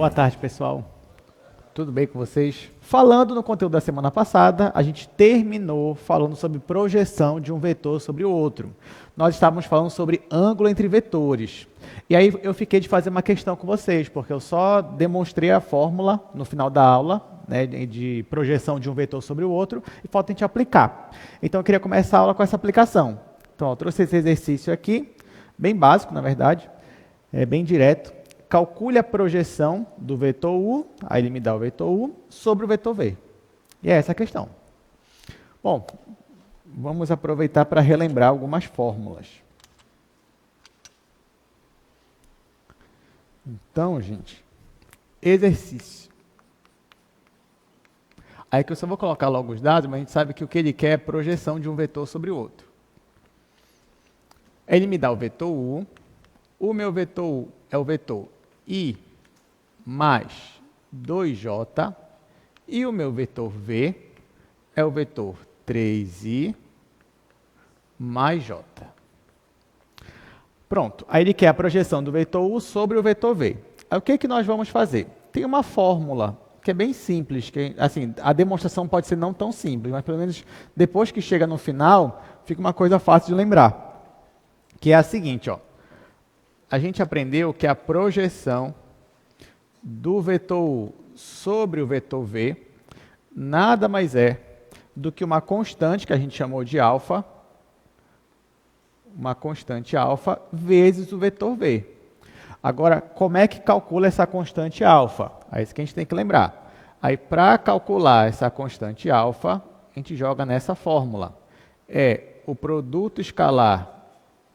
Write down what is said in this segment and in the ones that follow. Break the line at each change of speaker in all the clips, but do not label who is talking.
Boa tarde, pessoal. Tudo bem com vocês? Falando no conteúdo da semana passada, a gente terminou falando sobre projeção de um vetor sobre o outro. Nós estávamos falando sobre ângulo entre vetores. E aí eu fiquei de fazer uma questão com vocês, porque eu só demonstrei a fórmula no final da aula, né, de projeção de um vetor sobre o outro, e falta a gente aplicar. Então eu queria começar a aula com essa aplicação. Então eu trouxe esse exercício aqui, bem básico, na verdade, bem direto. Calcule a projeção do vetor U, aí ele me dá o vetor U, sobre o vetor V. E é essa a questão. Bom, vamos aproveitar para relembrar algumas fórmulas. Então, gente, exercício. Aí que eu só vou colocar logo os dados, mas a gente sabe que o que ele quer é projeção de um vetor sobre o outro. Ele me dá o vetor U, o meu vetor U é o vetor I mais 2J, e o meu vetor V é o vetor 3I mais J. Pronto, aí ele quer a projeção do vetor U sobre o vetor V. Aí o que nós vamos fazer? Tem uma fórmula que é bem simples, que assim, a demonstração pode ser não tão simples, mas pelo menos depois que chega no final, fica uma coisa fácil de lembrar, que é a seguinte, ó. A gente aprendeu que a projeção do vetor U sobre o vetor V nada mais é do que uma constante que a gente chamou de alfa, uma constante alfa vezes o vetor V. Agora, como é que calcula essa constante alfa? É isso que a gente tem que lembrar. Aí, para calcular essa constante alfa, a gente joga nessa fórmula. É o produto escalar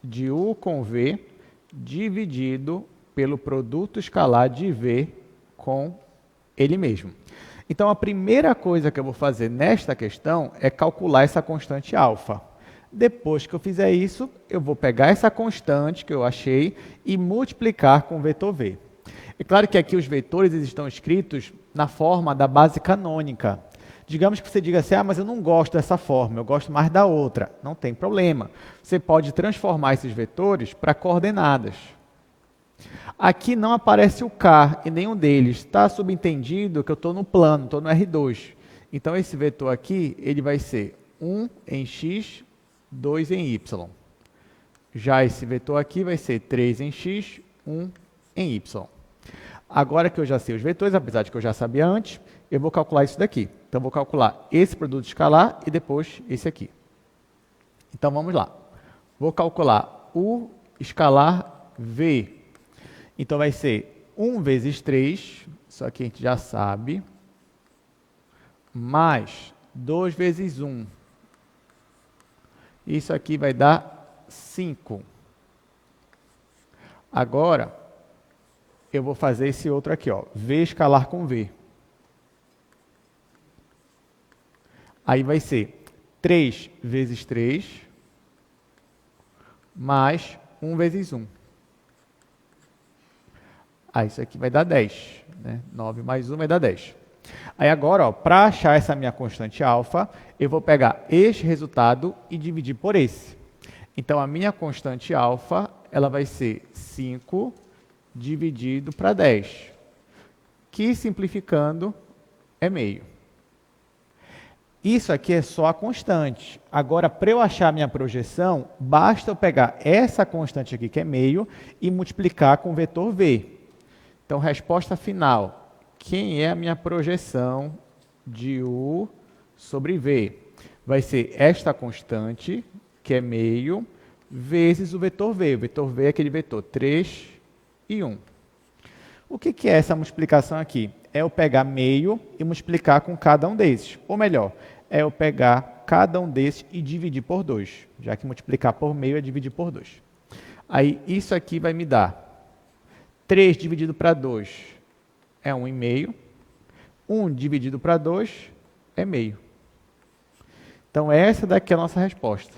de U com V dividido pelo produto escalar de V com ele mesmo. Então, a primeira coisa que eu vou fazer nesta questão é calcular essa constante alfa. Depois que eu fizer isso, eu vou pegar essa constante que eu achei e multiplicar com o vetor V. É claro que aqui os vetores estão escritos na forma da base canônica. Digamos que você diga assim, mas eu não gosto dessa forma, eu gosto mais da outra. Não tem problema. Você pode transformar esses vetores para coordenadas. Aqui não aparece o K em nenhum deles. Está subentendido que eu estou no plano, estou no R2. Então, esse vetor aqui, ele vai ser 1 em X, 2 em Y. Já esse vetor aqui vai ser 3 em X, 1 em Y. Agora que eu já sei os vetores, apesar de que eu já sabia antes, eu vou calcular isso daqui. Então, vou calcular esse produto escalar e depois esse aqui. Então, vamos lá. Vou calcular o escalar V. Então, vai ser 1 vezes 3, isso aqui a gente já sabe, mais 2 vezes 1. Isso aqui vai dar 5. Agora, eu vou fazer esse outro aqui, ó, V escalar com V. Aí vai ser 3 vezes 3, mais 1 vezes 1. Aí isso aqui vai dar 10. Né? 9 mais 1 vai dar 10. Aí agora, para achar essa minha constante alfa, eu vou pegar este resultado e dividir por esse. Então, a minha constante alfa, ela vai ser 5 dividido para 10, que simplificando é meio. Isso aqui é só a constante. Agora, para eu achar a minha projeção, basta eu pegar essa constante aqui, que é meio, e multiplicar com o vetor V. Então, resposta final. Quem é a minha projeção de U sobre V? Vai ser esta constante, que é meio, vezes o vetor V. O vetor V é aquele vetor 3 e 1. O que é essa multiplicação aqui? É eu pegar meio e multiplicar com cada um desses. Ou melhor, é eu pegar cada um desses e dividir por 2. Já que multiplicar por meio é dividir por 2. Aí, isso aqui vai me dar 3 dividido para 2 é 1,5. 1 dividido para 2 é meio. Então, essa daqui é a nossa resposta.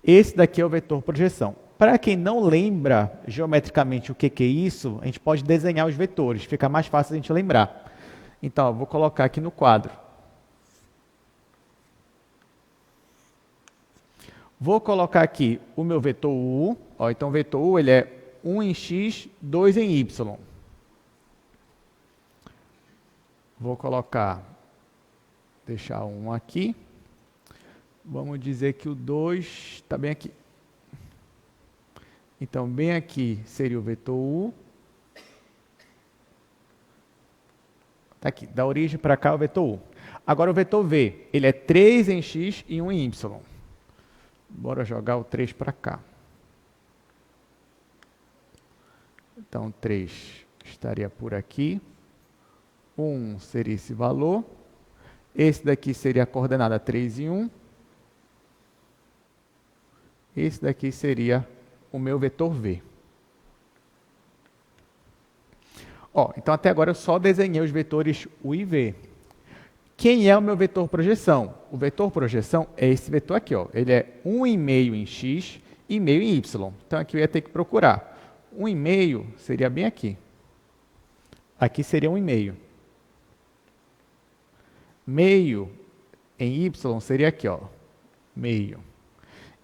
Esse daqui é o vetor projeção. Para quem não lembra geometricamente o que é isso, a gente pode desenhar os vetores, fica mais fácil a gente lembrar. Então, eu vou colocar aqui no quadro. Vou colocar aqui o meu vetor U. Então, o vetor U ele é 1 em X, 2 em Y. Vou colocar, deixar um aqui. Vamos dizer que o 2 está bem aqui. Então, bem aqui seria o vetor U. Está aqui, da origem para cá o vetor U. Agora o vetor V, ele é 3 em X e 1 em Y. Bora jogar o 3 para cá. Então, 3 estaria por aqui. 1 seria esse valor. Esse daqui seria a coordenada 3 e 1. Esse daqui seria o meu vetor V. Ó, então, até agora eu só desenhei os vetores U e V. Quem é o meu vetor projeção? O vetor projeção é esse vetor aqui, ó. Ele é 1,5 em X e meio em Y. Então, aqui eu ia ter que procurar. 1,5 seria bem aqui. Aqui seria 1,5. Meio em Y seria aqui, ó. Meio.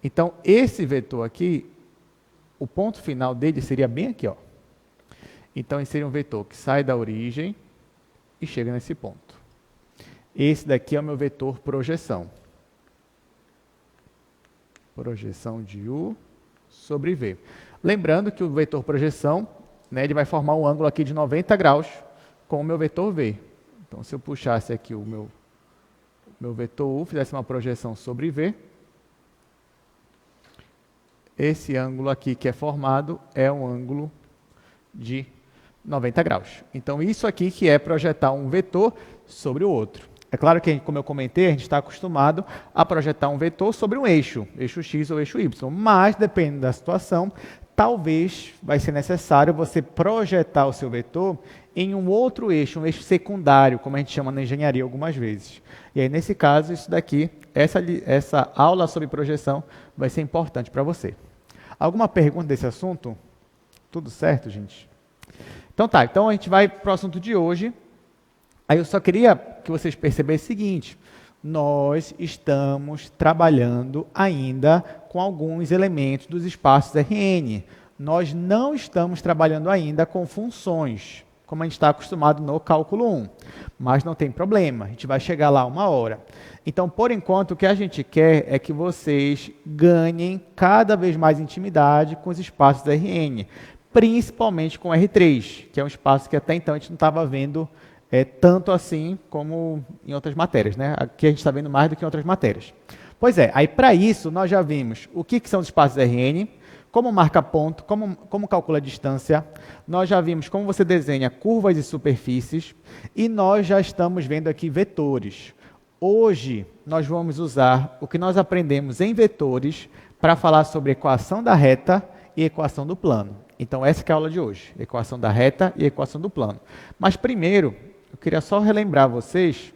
Então, esse vetor aqui, o ponto final dele seria bem aqui, ó. Então, esse seria um vetor que sai da origem e chega nesse ponto. Esse daqui é o meu vetor projeção. Projeção de U sobre V. Lembrando que o vetor projeção, né, ele vai formar um ângulo aqui de 90 graus com o meu vetor V. Então, se eu puxasse aqui o meu vetor U, fizesse uma projeção sobre V, esse ângulo aqui que é formado é um ângulo de 90 graus. Então, isso aqui que é projetar um vetor sobre o outro. É claro que, como eu comentei, a gente está acostumado a projetar um vetor sobre um eixo X ou eixo Y, mas, dependendo da situação, talvez vai ser necessário você projetar o seu vetor em um outro eixo, um eixo secundário, como a gente chama na engenharia algumas vezes. E aí, nesse caso, isso daqui, essa aula sobre projeção vai ser importante para você. Alguma pergunta desse assunto? Tudo certo, gente? Então tá, então a gente vai para o assunto de hoje. Aí eu só queria que vocês percebessem o seguinte: nós estamos trabalhando ainda com alguns elementos dos espaços Rn. Nós não estamos trabalhando ainda com funções, como a gente está acostumado no cálculo 1. Mas não tem problema, a gente vai chegar lá uma hora. Então, por enquanto, o que a gente quer é que vocês ganhem cada vez mais intimidade com os espaços Rn, principalmente com R3, que é um espaço que até então a gente não estava vendo tanto assim como em outras matérias, né? Aqui a gente está vendo mais do que em outras matérias. Pois é, aí para isso nós já vimos o que são os espaços Rn, como marca ponto, como calcula a distância, nós já vimos como você desenha curvas e superfícies, e nós já estamos vendo aqui vetores. Hoje nós vamos usar o que nós aprendemos em vetores para falar sobre equação da reta e equação do plano. Então essa que é a aula de hoje, equação da reta e equação do plano. Mas primeiro, eu queria só relembrar vocês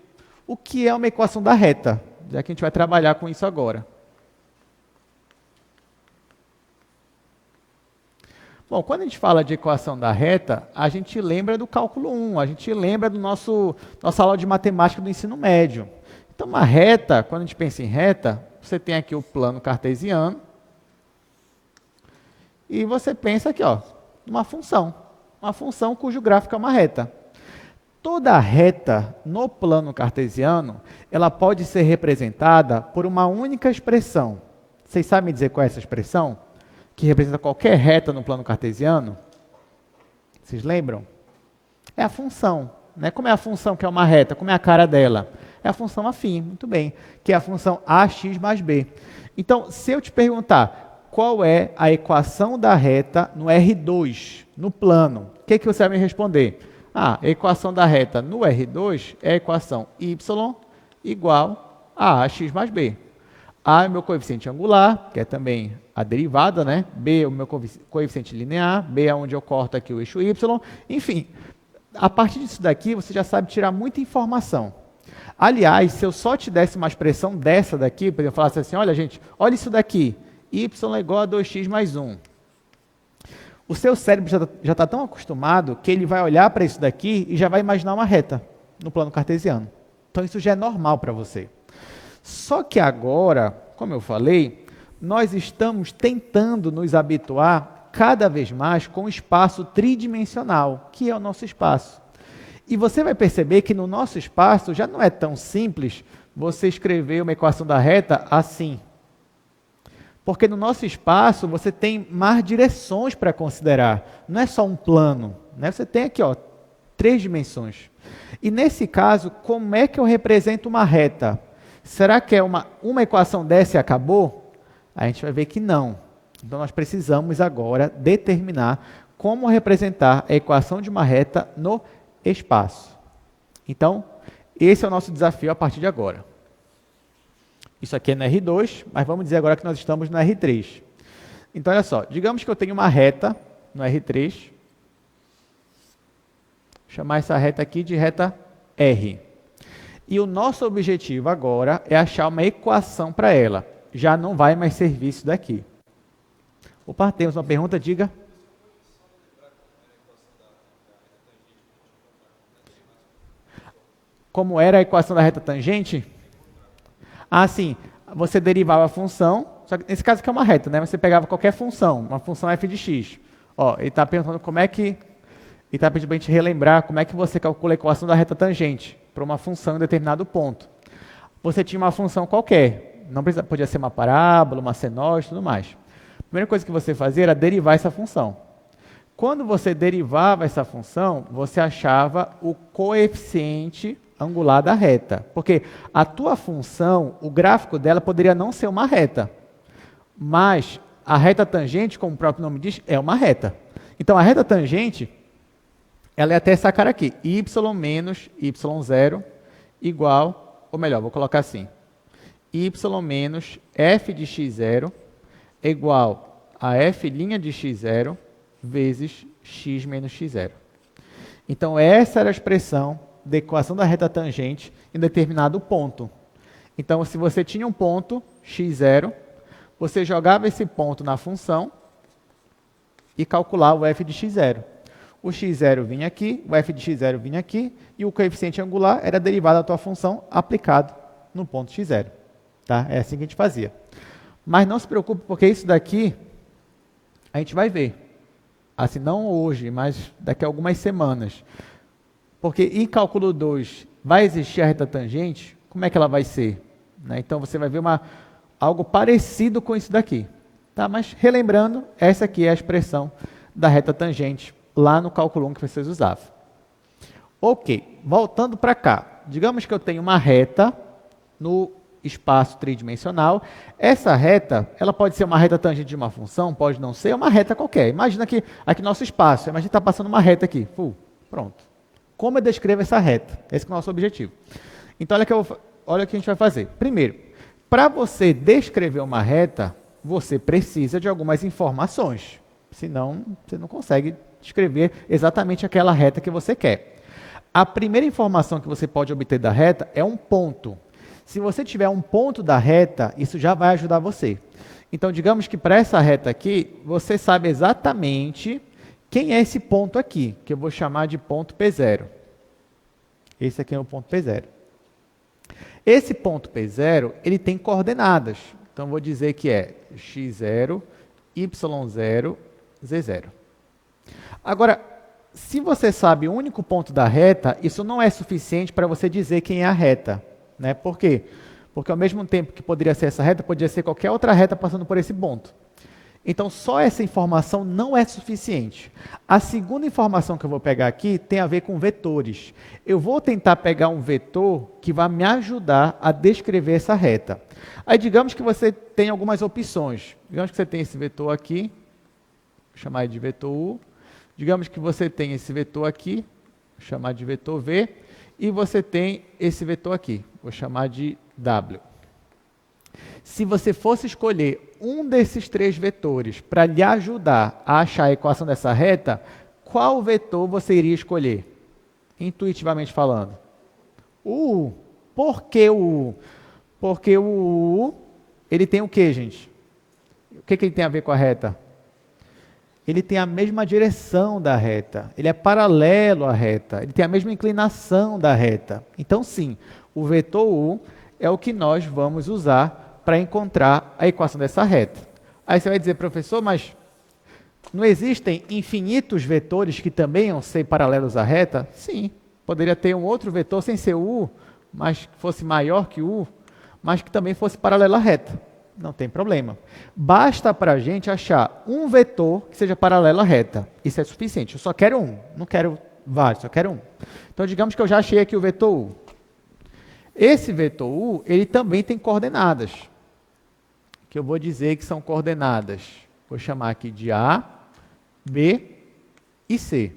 o que é uma equação da reta, já que a gente vai trabalhar com isso agora. Bom, quando a gente fala de equação da reta, a gente lembra do cálculo 1, a gente lembra do nossa aula de matemática do ensino médio. Então, uma reta, quando a gente pensa em reta, você tem aqui o plano cartesiano, e você pensa aqui, ó, uma função cujo gráfico é uma reta. Toda reta no plano cartesiano, ela pode ser representada por uma única expressão. Vocês sabem dizer qual é essa expressão? Que representa qualquer reta no plano cartesiano? Vocês lembram? É a função. Né? Como é a função que é uma reta? Como é a cara dela? É a função afim, muito bem, que é a função ax mais b. Então, se eu te perguntar qual é a equação da reta no R2, no plano, o que você vai me responder? A equação da reta no R2 é a equação y igual a ax mais b. A é o meu coeficiente angular, que é também a derivada, né? B é o meu coeficiente linear, B é onde eu corto aqui o eixo y. Enfim, a partir disso daqui, você já sabe tirar muita informação. Aliás, se eu só te desse uma expressão dessa daqui, por exemplo, eu falasse assim, olha gente, olha isso daqui, y é igual a 2x mais 1. O seu cérebro já está tão acostumado que ele vai olhar para isso daqui e já vai imaginar uma reta no plano cartesiano. Então, isso já é normal para você. Só que agora, como eu falei, nós estamos tentando nos habituar cada vez mais com o espaço tridimensional, que é o nosso espaço. E você vai perceber que no nosso espaço já não é tão simples você escrever uma equação da reta assim. Porque no nosso espaço você tem mais direções para considerar. Não é só um plano. Né? Você tem aqui 3 dimensões. E nesse caso, como é que eu represento uma reta? Será que é uma equação dessa e acabou? A gente vai ver que não. Então nós precisamos agora determinar como representar a equação de uma reta no espaço. Então, esse é o nosso desafio a partir de agora. Isso aqui é no R2, mas vamos dizer agora que nós estamos no R3. Então, olha só, digamos que eu tenho uma reta no R3. Vou chamar essa reta aqui de reta R. E o nosso objetivo agora é achar uma equação para ela. Já não vai mais servir isso daqui. Opa, temos uma pergunta, diga. Como era a equação da reta tangente? Ah, sim. Você derivava a função, só que nesse caso aqui é uma reta, né? Você pegava qualquer função, uma função f de x. Ele está perguntando como é que... Ele está pedindo para a gente relembrar como é que você calcula a equação da reta tangente para uma função em determinado ponto. Você tinha uma função qualquer, não precisa, podia ser uma parábola, uma senoide e tudo mais. A primeira coisa que você fazia era derivar essa função. Quando você derivava essa função, você achava o coeficiente angular da reta. Porque a tua função, o gráfico dela poderia não ser uma reta. Mas a reta tangente, como o próprio nome diz, é uma reta. Então a reta tangente, ela é até essa cara aqui. Y menos y0 igual, ou melhor, vou colocar assim. Y menos f de x0 é igual a f' de x0 vezes x menos x0. Então, essa era a expressão da equação da reta tangente em determinado ponto. Então, se você tinha um ponto, x0, você jogava esse ponto na função e calculava o f de x0. O x0 vinha aqui, o f de x0 vinha aqui, e o coeficiente angular era derivado da tua função aplicado no ponto x0. Tá? É assim que a gente fazia. Mas não se preocupe, porque isso daqui a gente vai ver. Assim, não hoje, mas daqui a algumas semanas. Porque em cálculo 2 vai existir a reta tangente, como é que ela vai ser? Né? Então você vai ver algo parecido com isso daqui. Tá? Mas relembrando, essa aqui é a expressão da reta tangente, lá no cálculo 1 que vocês usavam. Ok, voltando para cá. Digamos que eu tenho uma reta no espaço tridimensional. Essa reta, ela pode ser uma reta tangente de uma função, pode não ser, é uma reta qualquer. Imagina que aqui nosso espaço, imagina que está passando uma reta aqui. Pronto. Como eu descrevo essa reta? Esse é o nosso objetivo. Então, olha o que a gente vai fazer. Primeiro, para você descrever uma reta, você precisa de algumas informações. Senão, você não consegue descrever exatamente aquela reta que você quer. A primeira informação que você pode obter da reta é um ponto. Se você tiver um ponto da reta, isso já vai ajudar você. Então, digamos que para essa reta aqui, você sabe exatamente quem é esse ponto aqui, que eu vou chamar de ponto P0. Esse aqui é o ponto P0. Esse ponto P0, ele tem coordenadas. Então, vou dizer que é x0, y0, z0. Agora, se você sabe o único ponto da reta, isso não é suficiente para você dizer quem é a reta. Né? Por quê? Porque ao mesmo tempo que poderia ser essa reta, poderia ser qualquer outra reta passando por esse ponto. Então, só essa informação não é suficiente. A segunda informação que eu vou pegar aqui tem a ver com vetores. Eu vou tentar pegar um vetor que vai me ajudar a descrever essa reta. Aí, digamos que você tem algumas opções. Digamos que você tem esse vetor aqui, vou chamar de vetor U. Digamos que você tem esse vetor aqui, vou chamar de vetor V. E você tem esse vetor aqui, vou chamar de W. Se você fosse escolher um desses 3 vetores para lhe ajudar a achar a equação dessa reta, qual vetor você iria escolher? Intuitivamente falando. O U. Por que o U? Porque o U, ele tem o quê, gente? O que ele tem a ver com a reta? Ele tem a mesma direção da reta, ele é paralelo à reta, ele tem a mesma inclinação da reta. Então, sim, o vetor U é o que nós vamos usar para encontrar a equação dessa reta. Aí você vai dizer, professor, mas não existem infinitos vetores que também vão ser paralelos à reta? Sim, Poderia ter um outro vetor sem ser U, mas que fosse maior que U, mas que também fosse paralelo à reta. Não tem problema. Basta para a gente achar um vetor que seja paralelo à reta. Isso é suficiente. Eu só quero um, não quero vários, só quero um. Então, digamos que eu já achei aqui o vetor U. Esse vetor U, ele também tem coordenadas, que eu vou dizer que são coordenadas. Vou chamar aqui de A, B e C.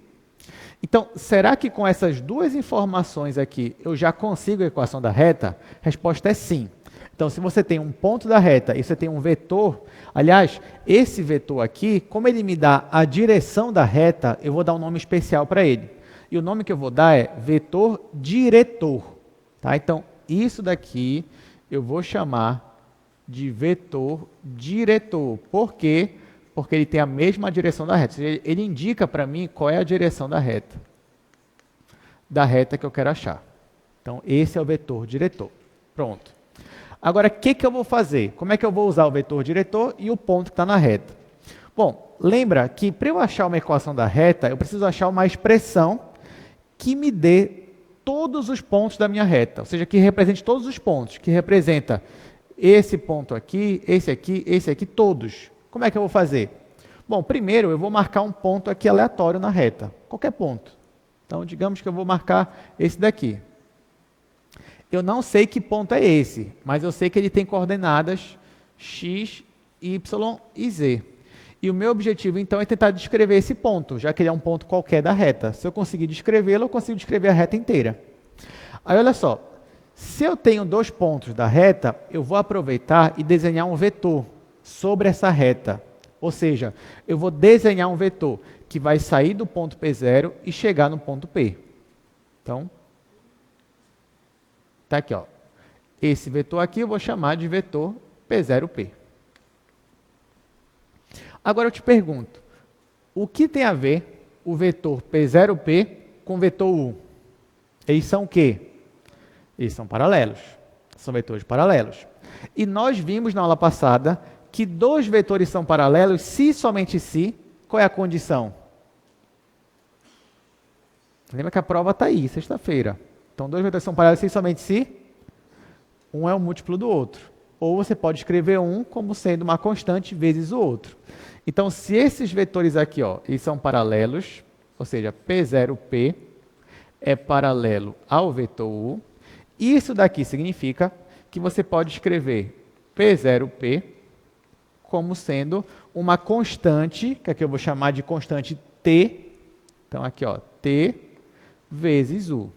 Então, será que com essas duas informações aqui eu já consigo a equação da reta? A resposta é sim. Então, se você tem um ponto da reta e você tem um vetor, aliás, esse vetor aqui, como ele me dá a direção da reta, eu vou dar um nome especial para ele. E o nome que eu vou dar é vetor diretor. Tá? Então, isso daqui eu vou chamar de vetor diretor. Por quê? Porque ele tem a mesma direção da reta. Ou seja, ele indica para mim qual é a direção da reta que eu quero achar. Então, esse é o vetor diretor. Pronto. Agora, o que eu vou fazer? Como é que eu vou usar o vetor diretor e o ponto que está na reta? Bom, lembra que para eu achar uma equação da reta, eu preciso achar uma expressão que me dê todos os pontos da minha reta, ou seja, que represente todos os pontos, que representa esse ponto aqui, esse aqui, todos. Como é que eu vou fazer? Bom, primeiro eu vou marcar um ponto aqui aleatório na reta, qualquer ponto. Então, digamos que eu vou marcar esse daqui. Eu não sei que ponto é esse, mas eu sei que ele tem coordenadas x, y e z. E o meu objetivo, então, é tentar descrever esse ponto, já que ele é um ponto qualquer da reta. Se eu conseguir descrevê-lo, eu consigo descrever a reta inteira. Aí, olha só, se eu tenho dois pontos da reta, eu vou aproveitar e desenhar um vetor sobre essa reta. Ou seja, eu vou desenhar um vetor que vai sair do ponto P0 e chegar no ponto P. Então, está aqui, ó. Esse vetor aqui eu vou chamar de vetor P0P. Agora eu te pergunto, o que tem a ver o vetor P0P com o vetor U? Eles são o quê? Eles são paralelos. São vetores paralelos. E nós vimos na aula passada que dois vetores são paralelos se somente se. Qual é a condição? Lembra que a prova está aí, sexta-feira. Então, dois vetores são paralelos se somente se um é o múltiplo do outro. Ou você pode escrever um como sendo uma constante vezes o outro. Então, se esses vetores aqui, ó, eles são paralelos, ou seja, P0P é paralelo ao vetor U, isso daqui significa que você pode escrever P0P como sendo uma constante, que aqui eu vou chamar de constante T. Então, aqui, ó, T vezes U.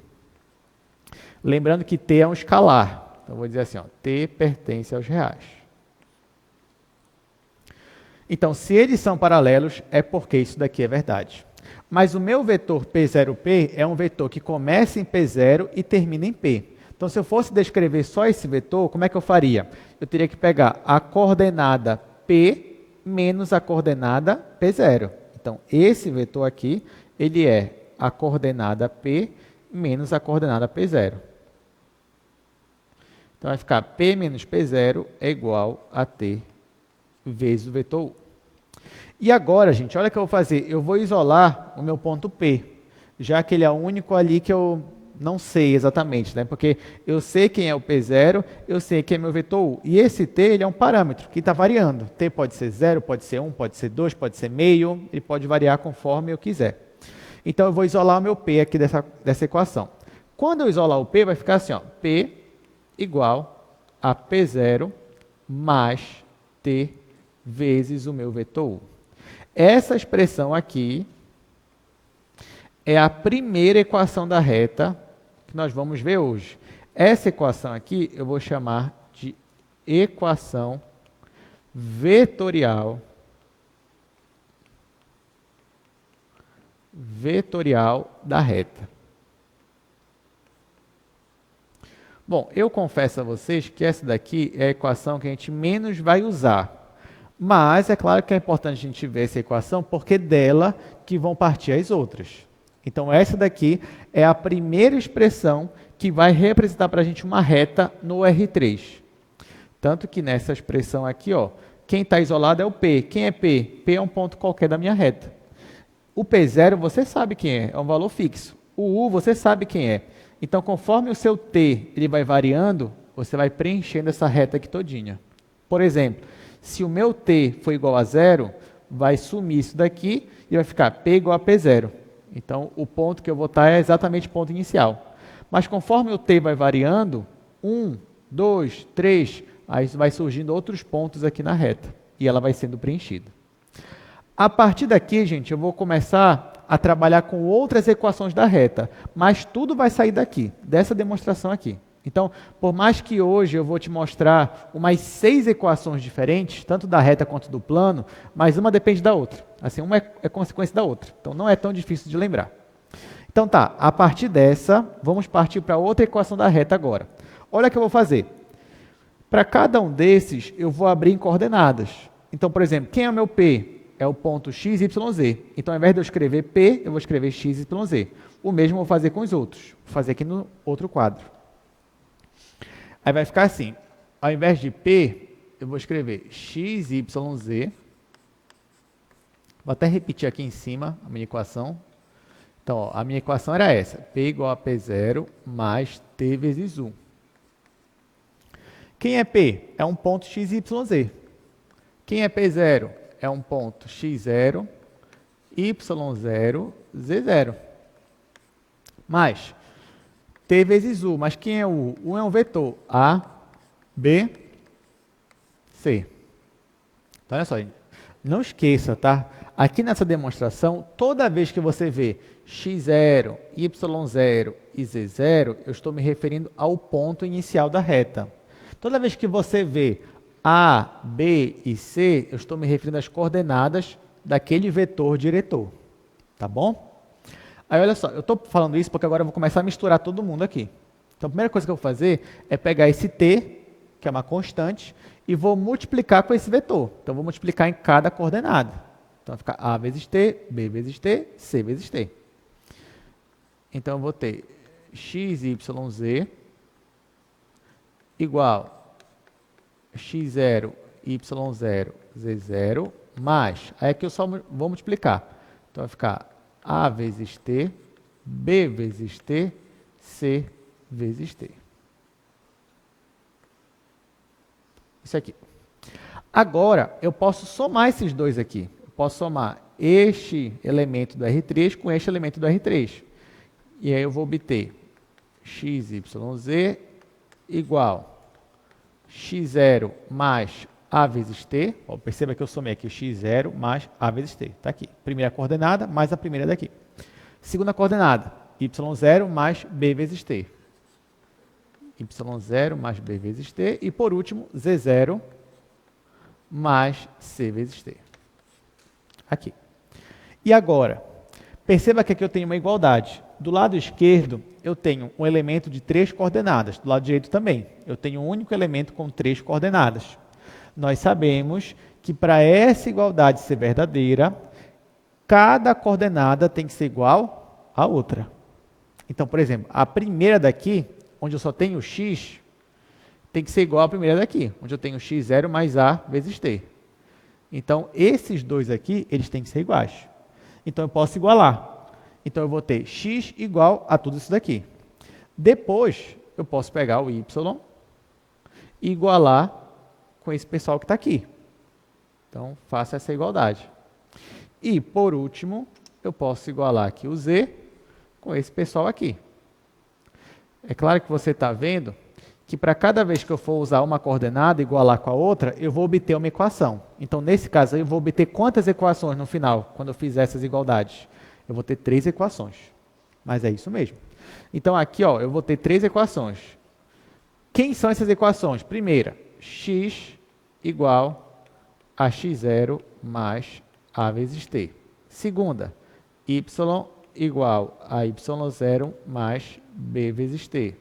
Lembrando que T é um escalar. Então, eu vou dizer assim, ó, T pertence aos reais. Então, se eles são paralelos, é porque isso daqui é verdade. Mas o meu vetor P0P é um vetor que começa em P0 e termina em P. Então, se eu fosse descrever só esse vetor, como é que eu faria? Eu teria que pegar a coordenada P menos a coordenada P0. Então, esse vetor aqui, ele é a coordenada P menos a coordenada P0. Então, vai ficar P menos P0 é igual a T vezes o vetor U. E agora, gente, olha o que eu vou fazer. Eu vou isolar o meu ponto P, já que ele é o único ali que eu não sei exatamente, né? Porque eu sei quem é o P0, eu sei quem é meu vetor U. E esse T, ele é um parâmetro que está variando. T pode ser 0, pode ser 1, pode ser 2, pode ser meio, ele pode variar conforme eu quiser. Então, eu vou isolar o meu P aqui dessa equação. Quando eu isolar o P, vai ficar assim, ó, P igual a P0 mais T vezes o meu vetor U. Essa expressão aqui é a primeira equação da reta que nós vamos ver hoje. Essa equação aqui eu vou chamar de equação vetorial da reta. Bom, eu confesso a vocês que essa daqui é a equação que a gente menos vai usar. Mas é claro que é importante a gente ver essa equação, porque dela que vão partir as outras. Então, essa daqui é a primeira expressão que vai representar para a gente uma reta no R3. Tanto que nessa expressão aqui, ó, quem está isolado é o P. Quem é P? P é um ponto qualquer da minha reta. O P0, você sabe quem é um valor fixo. O U você sabe quem é. Então, conforme o seu T ele vai variando, você vai preenchendo essa reta aqui todinha. Por exemplo, se o meu T for igual a zero, vai sumir isso daqui e vai ficar P igual a P0. Então, o ponto que eu vou estar é exatamente o ponto inicial. Mas conforme o T vai variando, 1, 2, 3, aí vai surgindo outros pontos aqui na reta. E ela vai sendo preenchida. A partir daqui, gente, eu vou começar a trabalhar com outras equações da reta. Mas tudo vai sair daqui, dessa demonstração aqui. Então, por mais que hoje eu vou te mostrar umas 6 equações diferentes, tanto da reta quanto do plano, mas uma depende da outra. Assim, uma é consequência da outra. Então, não é tão difícil de lembrar. Então, tá, a partir dessa, vamos partir para outra equação da reta agora. Olha o que eu vou fazer. Para cada um desses, eu vou abrir em coordenadas. Então, por exemplo, quem é o meu P? É o ponto x, y, z. Então, ao invés de eu escrever P, eu vou escrever x, y, z. O mesmo eu vou fazer com os outros. Vou fazer aqui no outro quadro. Aí vai ficar assim, ao invés de P, eu vou escrever x, y, z. Vou até repetir aqui em cima a minha equação. Então, ó, a minha equação era essa, P igual a P0 mais T vezes U. Quem é P? É um ponto x, y, z. Quem é P0? É um ponto x0, y0, z0. Mais T vezes U. Mas quem é U? U é um vetor. A, B, C. Então, olha só, gente. Não esqueça, tá? Aqui nessa demonstração, toda vez que você vê x0, y0 e z0, eu estou me referindo ao ponto inicial da reta. Toda vez que você vê A, B e C, eu estou me referindo às coordenadas daquele vetor diretor. Tá bom? Aí, olha só, eu estou falando isso porque agora eu vou começar a misturar todo mundo aqui. Então, a primeira coisa que eu vou fazer é pegar esse t, que é uma constante, e vou multiplicar com esse vetor. Então, vou multiplicar em cada coordenada. Então, vai ficar A vezes t, B vezes t, C vezes t. Então, eu vou ter x, y, z igual x0, y0, z0, mais, aí aqui eu só vou multiplicar. Então, vai ficar A vezes T, B vezes T, C vezes T. Isso aqui. Agora, eu posso somar esses dois aqui. Eu posso somar este elemento do R3 com este elemento do R3. E aí eu vou obter XYZ igual x0 mais A vezes T. Ó, perceba que eu somei aqui x0 mais A vezes T. Está aqui. Primeira coordenada mais a primeira daqui. Segunda coordenada, y0 mais B vezes T. y0 mais B vezes T. E por último, z0 mais C vezes T. Aqui. E agora, perceba que aqui eu tenho uma igualdade. Do lado esquerdo, eu tenho um elemento de 3 coordenadas. Do lado direito também. Eu tenho um único elemento com 3 coordenadas. Nós sabemos que para essa igualdade ser verdadeira, cada coordenada tem que ser igual à outra. Então, por exemplo, a primeira daqui, onde eu só tenho x, tem que ser igual à primeira daqui, onde eu tenho x0 mais A vezes T. Então, esses dois aqui, eles têm que ser iguais. Então, eu posso igualar. Então, eu vou ter x igual a tudo isso daqui. Depois, eu posso pegar o y e igualar com esse pessoal que está aqui. Então, faça essa igualdade. E, por último, eu posso igualar aqui o z com esse pessoal aqui. É claro que você está vendo que para cada vez que eu for usar uma coordenada e igualar com a outra, eu vou obter uma equação. Então, nesse caso, eu vou obter quantas equações no final, quando eu fizer essas igualdades? Eu vou ter 3 equações. Mas é isso mesmo. Então, aqui, ó, eu vou ter 3 equações. Quem são essas equações? Primeira, x igual a x0 mais A vezes T. Segunda, y igual a y0 mais B vezes T.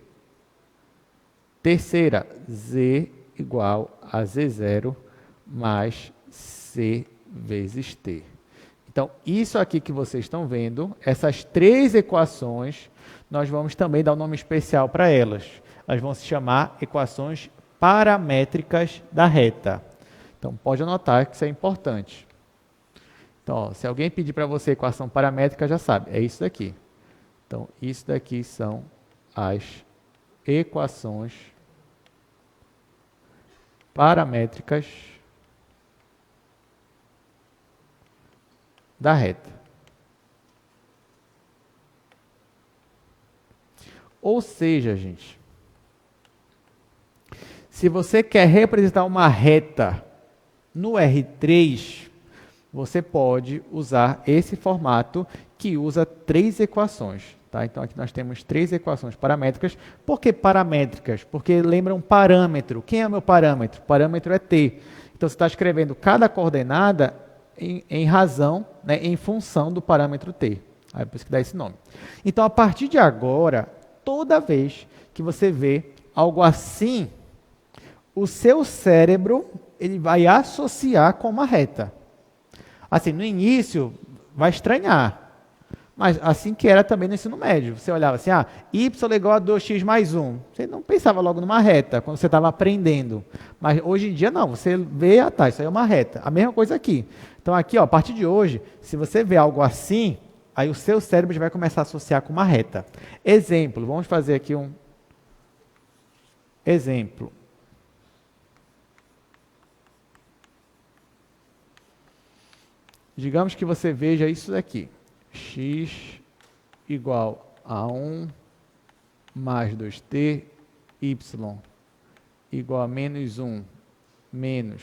Terceira, z igual a z0 mais C vezes T. Então, isso aqui que vocês estão vendo, essas 3 equações, nós vamos também dar um nome especial para elas. Elas vão se chamar equações paramétricas da reta. Então, pode anotar que isso é importante. Então, ó, se alguém pedir para você equação paramétrica, já sabe, é isso daqui. Então, isso daqui são as equações paramétricas da reta. Ou seja, gente, se você quer representar uma reta no R3, você pode usar esse formato que usa 3 equações. Tá? Então, aqui nós temos 3 equações paramétricas. Por que paramétricas? Porque lembram parâmetro. Quem é o meu parâmetro? Parâmetro é t. Então, você está escrevendo cada coordenada em razão, né, em função do parâmetro t. Aí, por isso que dá esse nome. Então, a partir de agora, toda vez que você vê algo assim, o seu cérebro ele vai associar com uma reta. Assim, no início, vai estranhar. Mas assim que era também no ensino médio. Você olhava assim, y é igual a 2x mais 1. Você não pensava logo numa reta, quando você estava aprendendo. Mas hoje em dia não, você vê, isso aí é uma reta. A mesma coisa aqui. Então aqui, a partir de hoje, se você vê algo assim, aí o seu cérebro já vai começar a associar com uma reta. Exemplo, vamos fazer aqui um exemplo. Digamos que você veja isso daqui. X igual a 1 mais 2t, y igual a menos 1 menos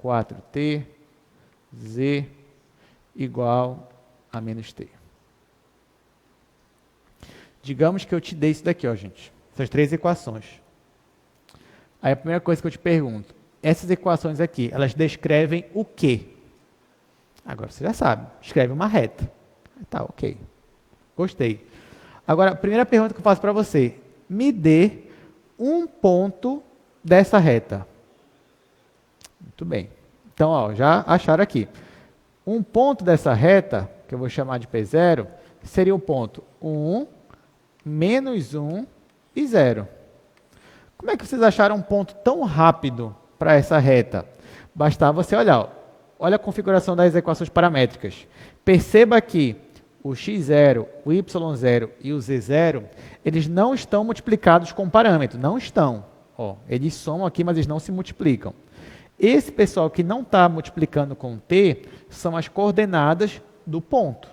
4t, z igual a menos t. Digamos que eu te dei isso daqui, gente. Essas 3 equações. Aí a primeira coisa que eu te pergunto, essas equações aqui, elas descrevem o quê? Agora você já sabe, escreve uma reta. Tá, ok. Gostei. Agora, a primeira pergunta que eu faço para você, me dê um ponto dessa reta. Muito bem. Então, já acharam aqui. Um ponto dessa reta, que eu vou chamar de P0, seria o ponto 1, menos 1 e 0. Como é que vocês acharam um ponto tão rápido para essa reta? Bastava você olhar. Olha a configuração das equações paramétricas. Perceba que o x0, o y0 e o z0, eles não estão multiplicados com parâmetro. Não estão. Eles somam aqui, mas eles não se multiplicam. Esse pessoal que não está multiplicando com t são as coordenadas do ponto.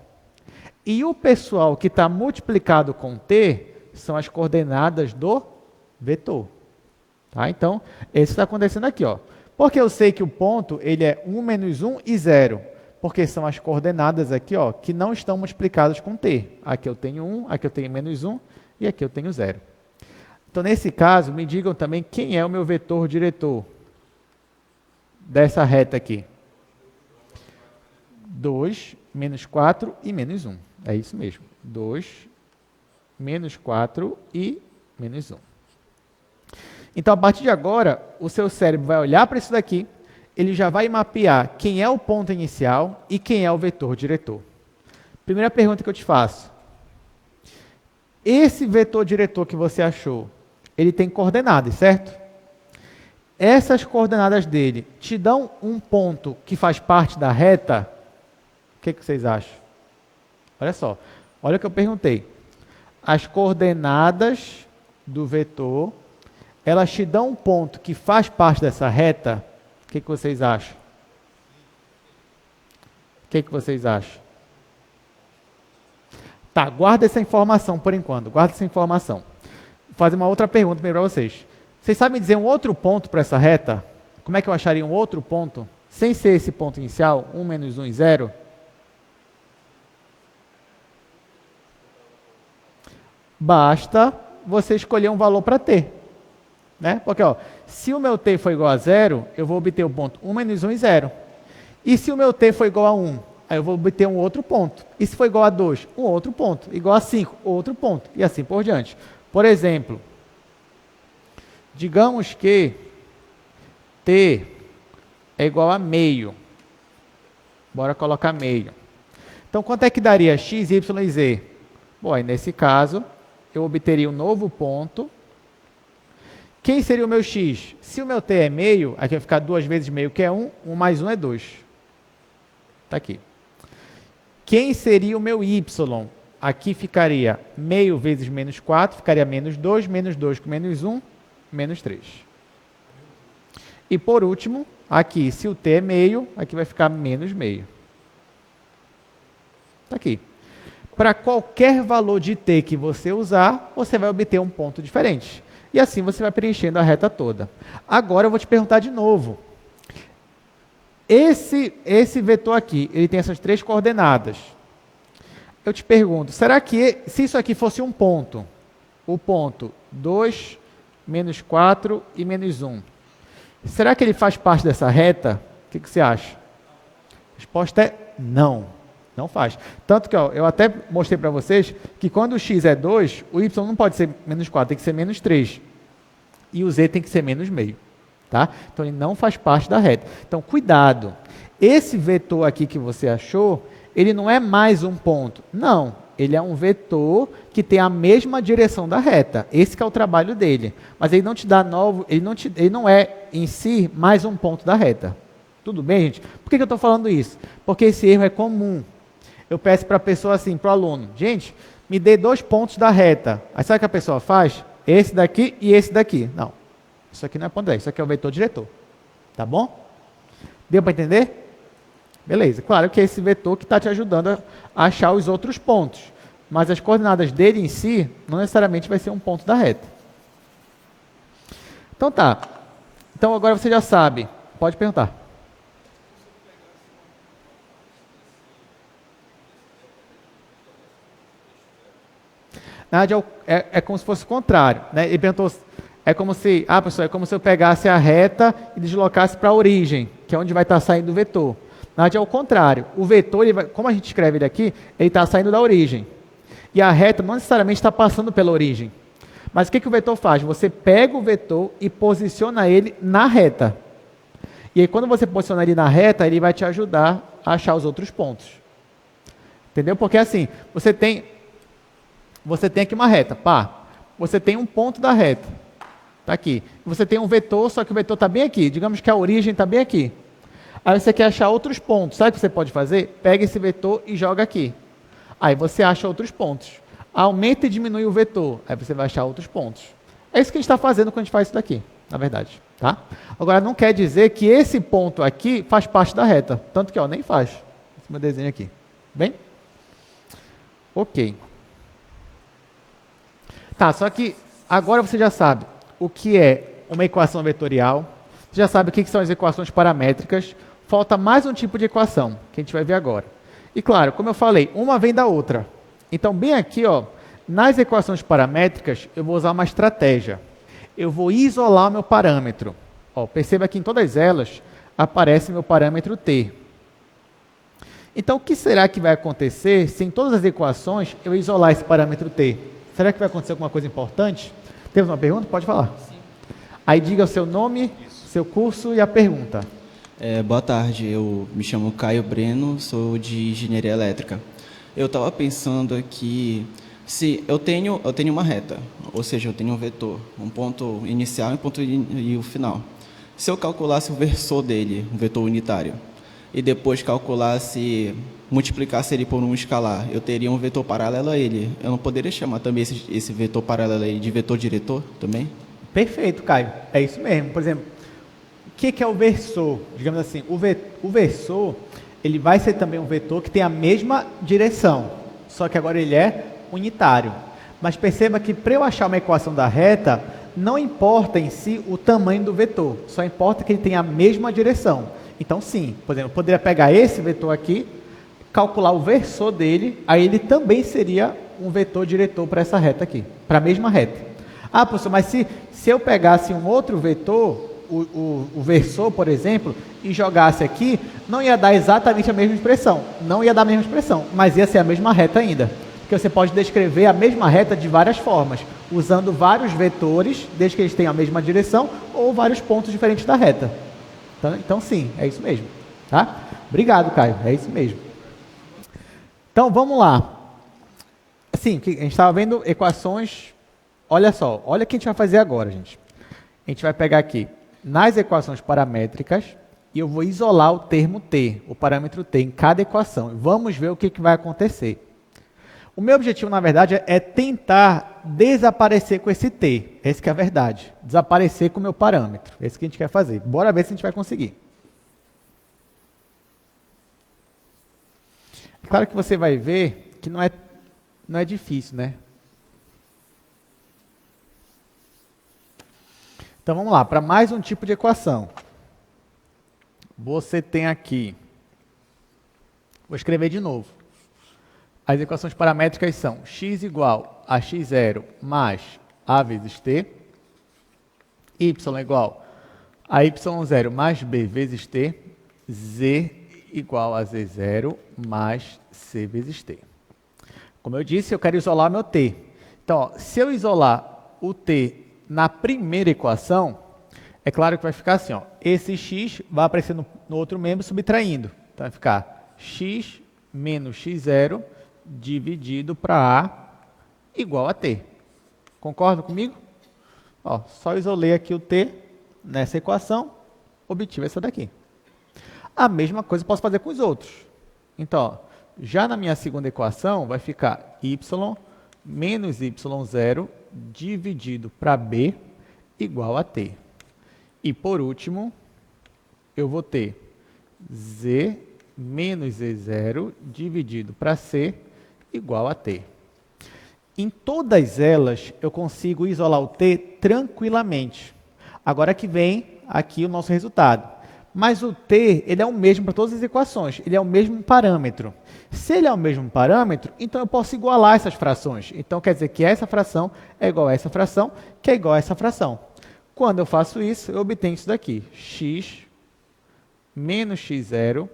E o pessoal que está multiplicado com t são as coordenadas do vetor. Tá? Então, isso está acontecendo aqui. Porque eu sei que o ponto ele é 1 menos 1 e 0. Porque são as coordenadas aqui que não estão multiplicadas com t. Aqui eu tenho 1, aqui eu tenho menos 1 e aqui eu tenho 0. Então, nesse caso, me digam também quem é o meu vetor diretor dessa reta aqui. 2, menos 4 e menos 1. É isso mesmo. 2, menos 4 e menos 1. Então, a partir de agora, o seu cérebro vai olhar para isso daqui, ele já vai mapear quem é o ponto inicial e quem é o vetor diretor. Primeira pergunta que eu te faço. Esse vetor diretor que você achou, ele tem coordenadas, certo? Essas coordenadas dele te dão um ponto que faz parte da reta? O que vocês acham? Olha só, olha o que eu perguntei. As coordenadas do vetor, elas te dão um ponto que faz parte dessa reta? O que vocês acham? O que vocês acham? Tá, guarda essa informação por enquanto. Guarda essa informação. Vou fazer uma outra pergunta para vocês. Vocês sabem dizer um outro ponto para essa reta? Como é que eu acharia um outro ponto? Sem ser esse ponto inicial, 1 menos 1 e 0? Basta você escolher um valor para t. Né? Porque, se o meu t for igual a 0, eu vou obter o ponto 1 menos 1 e 0. E se o meu t for igual a 1, aí eu vou obter um outro ponto. E se for igual a 2, um outro ponto. Igual a 5, outro ponto. E assim por diante. Por exemplo, digamos que t é igual a meio. Bora colocar meio. Então, quanto é que daria x, y e z? Bom, aí nesse caso, eu obteria um novo ponto. Quem seria o meu x? Se o meu t é meio, aqui vai ficar 2 vezes meio, que é 1. 1 mais 1 é 2. Está aqui. Quem seria o meu y? aqui ficaria meio vezes menos 4, ficaria menos 2 com menos 1, menos 3. E por último, aqui, se o t é meio, aqui vai ficar menos meio. Está aqui. Para qualquer valor de t que você usar, você vai obter um ponto diferente. E assim você vai preenchendo a reta toda. Agora eu vou te perguntar de novo. Esse vetor aqui, ele tem essas 3 coordenadas. Eu te pergunto, será que se isso aqui fosse um ponto, o ponto 2, menos 4 e menos 1, será que ele faz parte dessa reta? O que você acha? A resposta é não. Não faz. Tanto que eu até mostrei para vocês que quando o x é 2, o y não pode ser menos 4, tem que ser menos 3. E o z tem que ser menos meio. Tá? Então, ele não faz parte da reta. Então, cuidado. Esse vetor aqui que você achou, ele não é mais um ponto. Não. Ele é um vetor que tem a mesma direção da reta. Esse que é o trabalho dele. Mas ele não te dá novo, ele não é, em si, mais um ponto da reta. Tudo bem, gente? Por que eu estou falando isso? Porque esse erro é comum. Eu peço para a pessoa assim, para o aluno, gente, me dê 2 pontos da reta. Aí sabe o que a pessoa faz? Esse daqui e esse daqui. Não, isso aqui não é ponto da reta, isso aqui é o vetor diretor. Tá bom? Deu para entender? Beleza, claro que é esse vetor que está te ajudando a achar os outros pontos. Mas as coordenadas dele em si, não necessariamente vai ser um ponto da reta. Então tá. Então agora você já sabe. Pode perguntar. Na verdade, é como se fosse o contrário. Né? Ele perguntou, professor, é como se eu pegasse a reta e deslocasse para a origem, que é onde vai estar saindo o vetor. Na verdade, é o contrário. O vetor, como a gente escreve ele aqui, ele está saindo da origem. E a reta não necessariamente está passando pela origem. Mas o que o vetor faz? Você pega o vetor e posiciona ele na reta. E aí, quando você posiciona ele na reta, ele vai te ajudar a achar os outros pontos. Entendeu? Porque assim, você tem aqui uma reta, pá. Você tem um ponto da reta. Está aqui. Você tem um vetor, só que o vetor está bem aqui. Digamos que a origem está bem aqui. Aí você quer achar outros pontos. Sabe o que você pode fazer? Pega esse vetor e joga aqui. Aí você acha outros pontos. Aumenta e diminui o vetor. Aí você vai achar outros pontos. É isso que a gente está fazendo quando a gente faz isso daqui, na verdade. Tá? Agora, não quer dizer que esse ponto aqui faz parte da reta. Tanto que, ó, nem faz. Esse meu desenho aqui. Bem? Ok. Tá, só que agora você já sabe o que é uma equação vetorial, você já sabe o que são as equações paramétricas, falta mais um tipo de equação, que a gente vai ver agora. E claro, como eu falei, uma vem da outra. Então, bem aqui, ó, nas equações paramétricas, eu vou usar uma estratégia. Eu vou isolar o meu parâmetro. Ó, perceba que em todas elas aparece meu parâmetro t. Então, o que será que vai acontecer se em todas as equações eu isolar esse parâmetro t? Será que vai acontecer alguma coisa importante? Temos uma pergunta? Pode falar. Sim. Aí diga o seu nome, seu curso e a pergunta.
Boa tarde, eu me chamo Caio Breno, sou de Engenharia Elétrica. Eu estava pensando aqui, se eu tenho uma reta, ou seja, eu tenho um vetor, um ponto inicial e um ponto e o final. Se eu calculasse o versor dele, um vetor unitário, e depois calculasse, multiplicasse ele por um escalar, eu teria um vetor paralelo a ele. Eu não poderia chamar também esse vetor paralelo aí de vetor diretor também?
Perfeito, Caio. É isso mesmo. Por exemplo, o que é o versor? Digamos assim, o versor, ele vai ser também um vetor que tem a mesma direção, só que agora ele é unitário. Mas perceba que para eu achar uma equação da reta, não importa em si o tamanho do vetor, só importa que ele tenha a mesma direção. Então, sim, por exemplo, eu poderia pegar esse vetor aqui, calcular o versor dele, aí ele também seria um vetor diretor para essa reta aqui, para a mesma reta. Ah, professor, mas se eu pegasse um outro vetor, o versor, por exemplo, e jogasse aqui, não ia dar exatamente a mesma expressão. Não ia dar a mesma expressão, mas ia ser a mesma reta ainda. Porque você pode descrever a mesma reta de várias formas, usando vários vetores, desde que eles tenham a mesma direção, ou vários pontos diferentes da reta. Então sim, é isso mesmo. Tá? Obrigado, Caio. É isso mesmo. Então, vamos lá. Assim, a gente estava vendo equações. Olha só, olha o que a gente vai fazer agora, gente. A gente vai pegar aqui nas equações paramétricas e eu vou isolar o termo t, o parâmetro t, em cada equação. Vamos ver o que vai acontecer. O meu objetivo, na verdade, é tentar desaparecer com esse t. Essa que é a verdade. Desaparecer com o meu parâmetro. Esse que a gente quer fazer. Bora ver se a gente vai conseguir. Claro que você vai ver que não é difícil, né? Então vamos lá, para mais um tipo de equação. Você tem aqui, vou escrever de novo. As equações paramétricas são x igual a x0 mais a vezes t, y igual a y0 mais b vezes t, z igual a z0 mais c vezes t. Como eu disse, eu quero isolar meu t. Então, ó, se eu isolar o t na primeira equação, é claro que vai ficar assim, ó, esse x vai aparecer no outro membro subtraindo. Então, vai ficar x menos x0 dividido para a igual a t. Concorda comigo? Ó, só isolei aqui o t nessa equação, obtive essa daqui. A mesma coisa eu posso fazer com os outros. Então, ó, já na minha segunda equação, vai ficar y menos y0 dividido para b igual a t. E, por último, eu vou ter z menos z0 dividido para c igual a t. Em todas elas, eu consigo isolar o t tranquilamente. Agora que vem aqui o nosso resultado. Mas o t, ele é o mesmo para todas as equações, ele é o mesmo parâmetro. Se ele é o mesmo parâmetro, então eu posso igualar essas frações. Então quer dizer que essa fração é igual a essa fração, que é igual a essa fração. Quando eu faço isso, eu obtenho isso daqui, x menos x0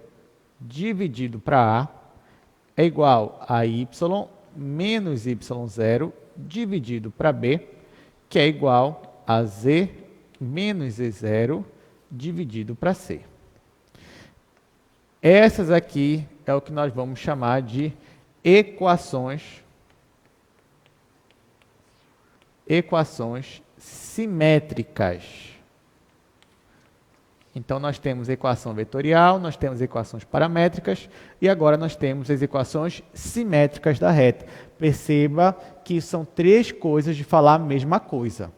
dividido para a é igual a y menos y0 dividido para b, que é igual a z menos z0 dividido para c. Essas aqui é o que nós vamos chamar de equações simétricas. Então, nós temos equação vetorial, nós temos equações paramétricas e agora nós temos as equações simétricas da reta. Perceba que são três coisas de falar a mesma coisa.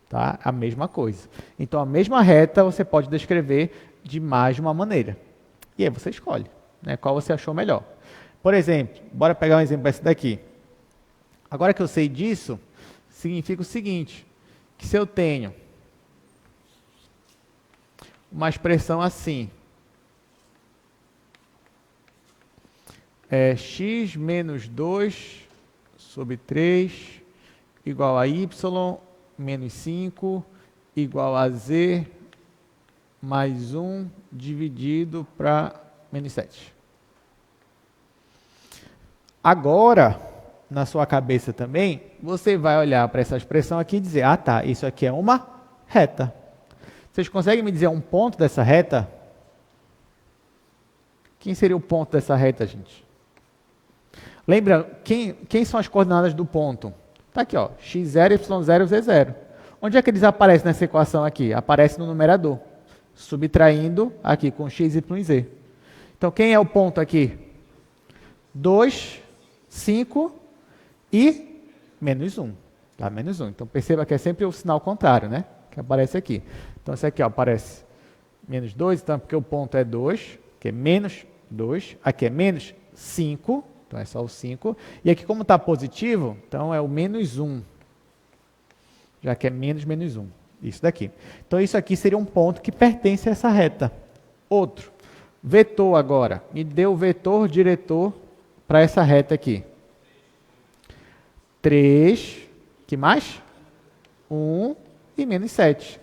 Tá? A mesma coisa. Então, a mesma reta você pode descrever de mais de uma maneira. E aí você escolhe, né, qual você achou melhor. Por exemplo, bora pegar um exemplo desse daqui. Agora que eu sei disso, significa o seguinte, que se eu tenho uma expressão assim, x menos 2 sobre 3 igual a y menos 5 igual a z mais 1 dividido para menos 7. Agora, na sua cabeça também, você vai olhar para essa expressão aqui e dizer, ah tá, isso aqui é uma reta. Vocês conseguem me dizer um ponto dessa reta? Quem seria o ponto dessa reta, gente? Lembra, quem são as coordenadas do ponto? Está aqui, ó, x0, y0, z0. Onde é que eles aparecem nessa equação aqui? Aparece no numerador, subtraindo aqui com x, y e z. Então, quem é o ponto aqui? 2, 5 e menos 1. Tá? Menos 1. Então, perceba que é sempre o sinal contrário, né? Que aparece aqui. Então, esse aqui ó, aparece menos 2, então, porque o ponto é 2, que é menos 2. Aqui é menos 5, então é só o 5. E aqui, como está positivo, então é o menos 1. Já que é menos 1. Isso daqui. Então, isso aqui seria um ponto que pertence a essa reta. Outro. Vetor agora. Me deu o vetor diretor para essa reta aqui. 3. Que mais? 1 e menos 7.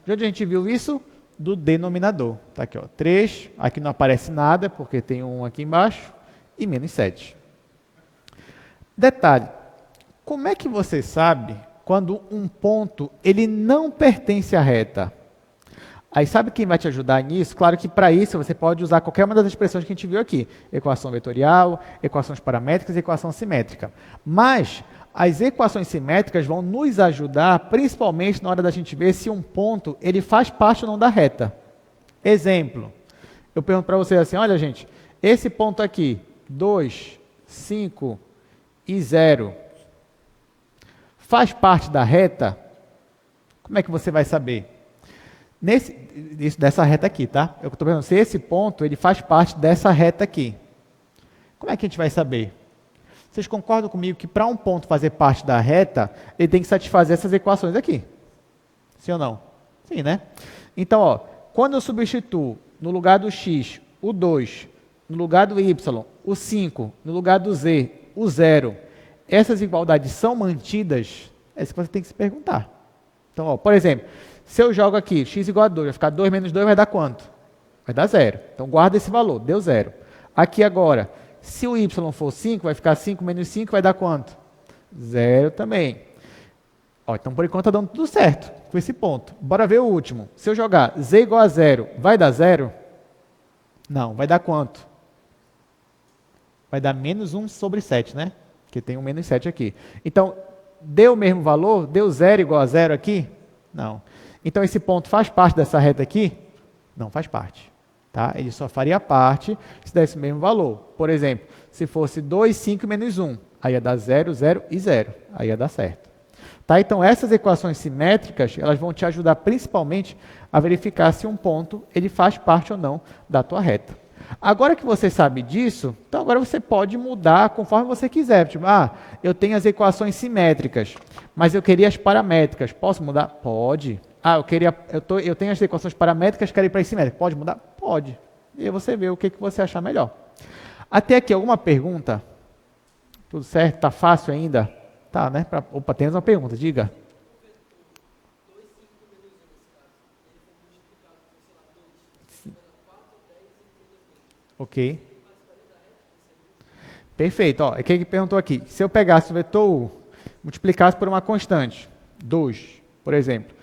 De onde a gente viu isso? Do denominador. Tá aqui, ó. 3. Aqui não aparece nada, porque tem 1 aqui embaixo. E menos 7. Detalhe. Como é que você sabe quando um ponto ele não pertence à reta? Aí sabe quem vai te ajudar nisso? Claro que para isso você pode usar qualquer uma das expressões que a gente viu aqui. Equação vetorial, equações paramétricas e equação simétrica. Mas as equações simétricas vão nos ajudar principalmente na hora da gente ver se um ponto ele faz parte ou não da reta. Exemplo, eu pergunto para vocês assim, olha gente, esse ponto aqui, 2, 5 e 0 faz parte da reta, como é que você vai saber? Dessa reta aqui, tá? Eu estou perguntando se esse ponto ele faz parte dessa reta aqui. Como é que a gente vai saber? Vocês concordam comigo que para um ponto fazer parte da reta, ele tem que satisfazer essas equações aqui? Sim ou não? Sim, né? Então, ó, quando eu substituo no lugar do x o 2, no lugar do y o 5, no lugar do z o 0, essas igualdades são mantidas? É isso que você tem que se perguntar. Então, ó, por exemplo, se eu jogo aqui x igual a 2, vai ficar 2 menos 2 vai dar quanto? Vai dar 0. Então, guarda esse valor, deu 0. Aqui agora, se o y for 5, vai ficar 5 menos 5 vai dar quanto? 0 também. Ó, então, por enquanto, está dando tudo certo com esse ponto. Bora ver o último. Se eu jogar z igual a 0, vai dar 0? Não, vai dar quanto? Vai dar menos 1 sobre 7, né? Porque tem um menos 7 aqui. Então, deu o mesmo valor? Deu 0 igual a 0 aqui? Não. Então, esse ponto faz parte dessa reta aqui? Não faz parte. Tá? Ele só faria parte se desse o mesmo valor. Por exemplo, se fosse 2, 5 menos 1, aí ia dar 0, 0 e 0. Aí ia dar certo. Tá? Então, essas equações simétricas, elas vão te ajudar principalmente a verificar se um ponto ele faz parte ou não da tua reta. Agora que você sabe disso, então agora você pode mudar conforme você quiser. Tipo, eu tenho as equações simétricas, mas eu queria as paramétricas. Posso mudar? Pode. Eu tenho as equações paramétricas, quero ir para as simétricas. Pode mudar? Pode. E aí você vê o que você achar melhor. Até aqui, alguma pergunta? Tudo certo? Está fácil ainda? Tá, né? Opa, temos uma pergunta, diga. Ok. Perfeito. Ó, quem perguntou aqui? Se eu pegasse o vetor U, multiplicasse por uma constante, 2, por exemplo,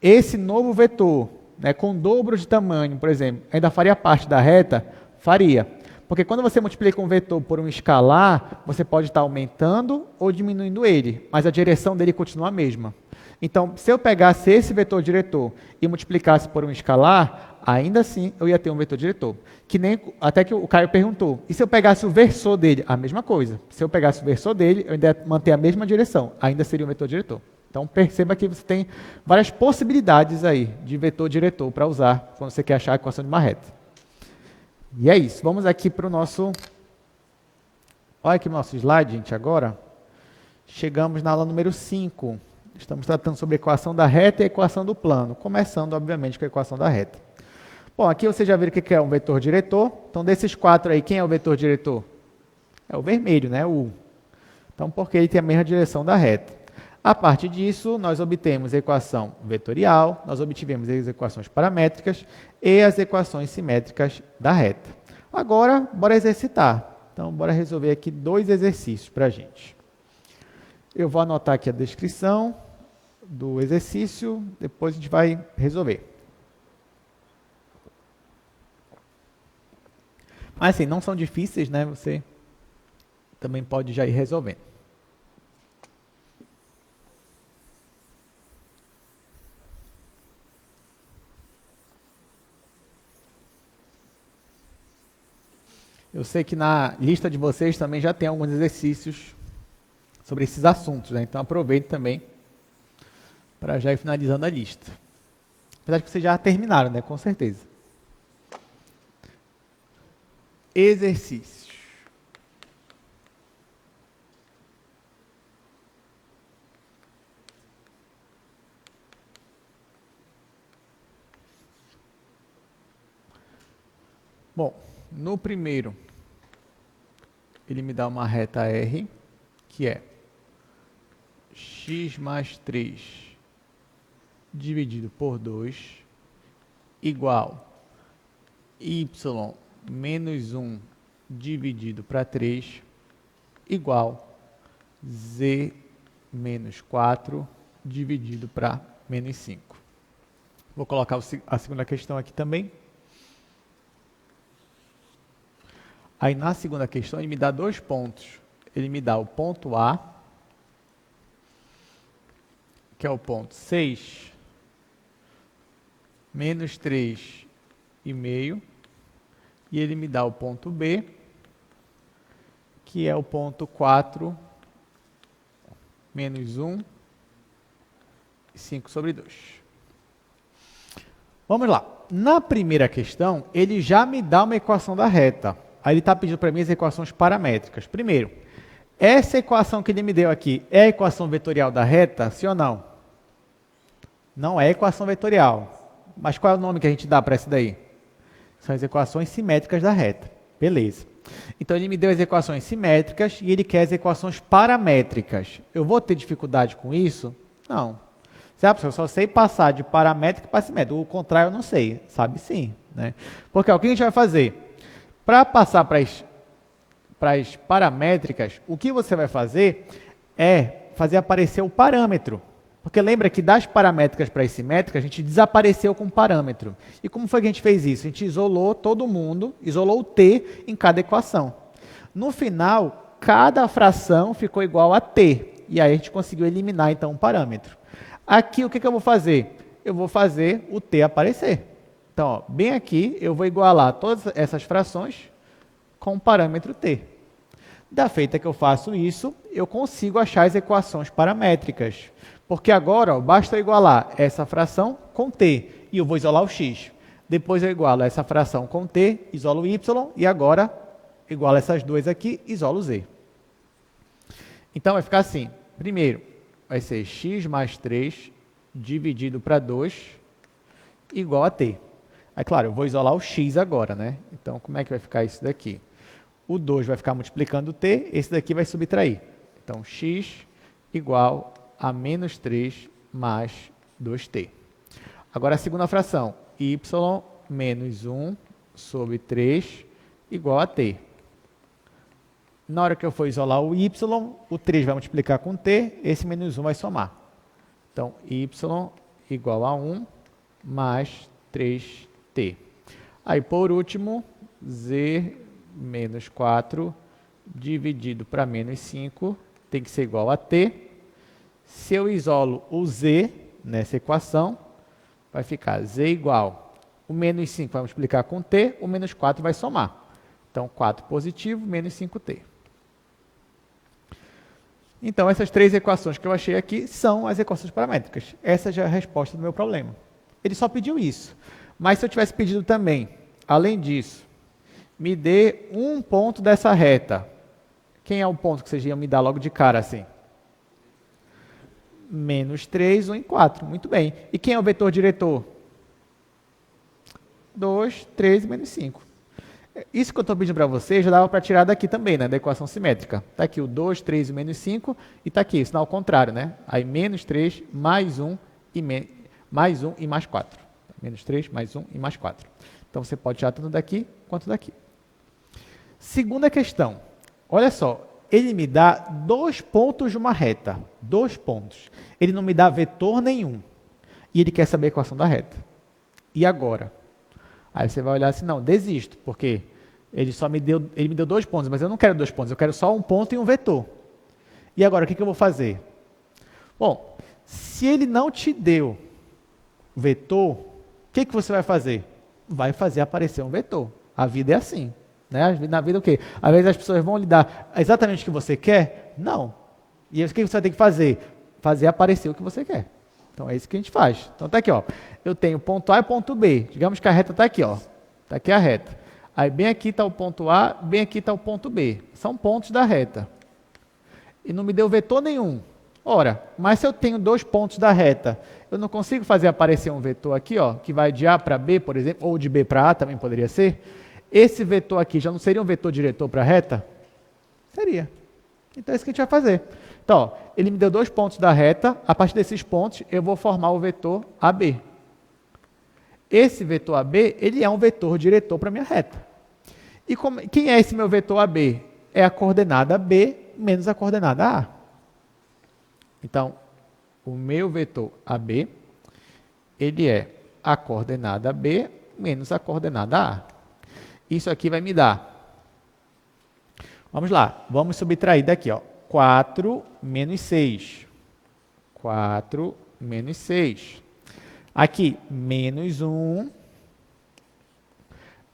esse novo vetor, né, com dobro de tamanho, por exemplo, ainda faria parte da reta? Faria. Porque quando você multiplica um vetor por um escalar, você pode estar aumentando ou diminuindo ele, mas a direção dele continua a mesma. Então, se eu pegasse esse vetor diretor e multiplicasse por um escalar, ainda assim eu ia ter um vetor diretor. Que nem, até que o Caio perguntou, e se eu pegasse o versor dele? A mesma coisa. Se eu pegasse o versor dele, eu ainda ia manter a mesma direção, ainda seria um vetor diretor. Então, perceba que você tem várias possibilidades aí de vetor diretor para usar quando você quer achar a equação de uma reta. E é isso. Vamos aqui para o nosso... Olha aqui o nosso slide, gente, agora. Chegamos na aula número 5. Estamos tratando sobre a equação da reta e a equação do plano, começando, obviamente, com a equação da reta. Bom, aqui você já viu o que é um vetor diretor. Então, desses 4 aí, quem é o vetor diretor? É o vermelho, né? O U. Então, porque ele tem a mesma direção da reta. A partir disso, nós obtemos a equação vetorial, nós obtivemos as equações paramétricas e as equações simétricas da reta. Agora, bora exercitar. Então, bora resolver aqui 2 exercícios para a gente. Eu vou anotar aqui a descrição do exercício, depois a gente vai resolver. Mas assim, não são difíceis, né? Você também pode já ir resolvendo. Eu sei que na lista de vocês também já tem alguns exercícios sobre esses assuntos, né? Então aproveite também para já ir finalizando a lista. Apesar de que vocês já terminaram, né? Com certeza. Exercícios. Bom, no primeiro, ele me dá uma reta R, que é x mais 3 dividido por 2 igual y menos 1 dividido para 3 igual z menos 4 dividido para menos 5. Vou colocar a segunda questão aqui também. Aí na segunda questão ele me dá 2 pontos. Ele me dá o ponto A, que é o ponto 6, menos 3,5, e ele me dá o ponto B, que é o ponto 4 menos 1, 5 sobre 2. Vamos lá. Na primeira questão, ele já me dá uma equação da reta. Aí ele está pedindo para mim as equações paramétricas. Primeiro, essa equação que ele me deu aqui é a equação vetorial da reta, sim ou não? Não é equação vetorial. Mas qual é o nome que a gente dá para essa daí? São as equações simétricas da reta. Beleza. Então, ele me deu as equações simétricas e ele quer as equações paramétricas. Eu vou ter dificuldade com isso? Não. Eu só sei passar de paramétrica para simétrica. O contrário eu não sei. Sabe sim. Né? Porque o que a gente vai fazer? Para passar para as paramétricas, o que você vai fazer é fazer aparecer o parâmetro. Porque lembra que das paramétricas para as simétricas, a gente desapareceu com o parâmetro. E como foi que a gente fez isso? A gente isolou todo mundo, isolou o t em cada equação. No final, cada fração ficou igual a t. E aí a gente conseguiu eliminar, então, o parâmetro. Aqui, o que eu vou fazer? Eu vou fazer o t aparecer. Então, ó, bem aqui, eu vou igualar todas essas frações com o parâmetro t. Da feita que eu faço isso, eu consigo achar as equações paramétricas. Porque agora, ó, basta eu igualar essa fração com t, e eu vou isolar o x. Depois eu igualo essa fração com t, isolo o y, e agora igualo essas duas aqui, isolo o z. Então, vai ficar assim. Primeiro, vai ser x mais 3 dividido para 2 igual a t. Aí, claro, eu vou isolar o x agora, né? Então, como é que vai ficar isso daqui? O 2 vai ficar multiplicando o t, esse daqui vai subtrair. Então, x igual a menos 3 mais 2t. Agora, a segunda fração, y menos 1 sobre 3 igual a t. Na hora que eu for isolar o y, o 3 vai multiplicar com t, esse menos 1 vai somar. Então, y igual a 1 mais 3t. Aí, por último, z menos 4 dividido para menos 5 tem que ser igual a t. Se eu isolo o z nessa equação, vai ficar z igual, o menos 5 vai multiplicar com t, o menos 4 vai somar. Então, 4 positivo, menos 5t. Então, essas três equações que eu achei aqui são as equações paramétricas. Essa já é a resposta do meu problema. Ele só pediu isso. Mas se eu tivesse pedido também, além disso, me dê um ponto dessa reta. Quem é o ponto que vocês iam me dar logo de cara assim? Menos 3, 1 e 4. Muito bem. E quem é o vetor diretor? 2, 3 e menos 5. Isso que eu estou pedindo para vocês já dava para tirar daqui também, né, da equação simétrica. Está aqui o 2, 3 e menos 5 e está aqui, sinal contrário, né? Aí menos 3, mais 1 e mais 4. Menos 3, mais 1 e mais 4. Então, você pode tirar tanto daqui quanto daqui. Segunda questão. Olha só, ele me dá 2 pontos de uma reta. 2 pontos. Ele não me dá vetor nenhum. E ele quer saber a equação da reta. E agora? Aí você vai olhar assim, não, desisto, porque ele me deu 2 pontos, mas eu não quero 2 pontos, eu quero só um ponto e um vetor. E agora, o que eu vou fazer? Bom, se ele não te deu vetor, o que você vai fazer? Vai fazer aparecer um vetor. A vida é assim. Né? Na vida o quê? Às vezes as pessoas vão lhe dar exatamente o que você quer? Não. E aí, o que você vai ter que fazer? Fazer aparecer o que você quer. Então, é isso que a gente faz. Então, tá aqui, ó. Eu tenho ponto A e ponto B. Digamos que a reta está aqui, ó. Está aqui a reta. Aí, bem aqui está o ponto A, bem aqui está o ponto B. São pontos da reta. E não me deu vetor nenhum. Ora, mas se eu tenho 2 pontos da reta, eu não consigo fazer aparecer um vetor aqui, ó, que vai de A para B, por exemplo, ou de B para A também poderia ser. Esse vetor aqui já não seria um vetor diretor para a reta? Seria. Então, é isso que a gente vai fazer. Então, ó, ele me deu 2 pontos da reta, a partir desses pontos eu vou formar o vetor AB. Esse vetor AB, ele é um vetor diretor para a minha reta. E quem é esse meu vetor AB? É a coordenada B menos a coordenada A. Então, o meu vetor AB, ele é a coordenada B menos a coordenada A. Isso aqui vai me dar. Vamos lá, vamos subtrair daqui, ó. 4 menos 6. 4 menos 6. Aqui, menos 1,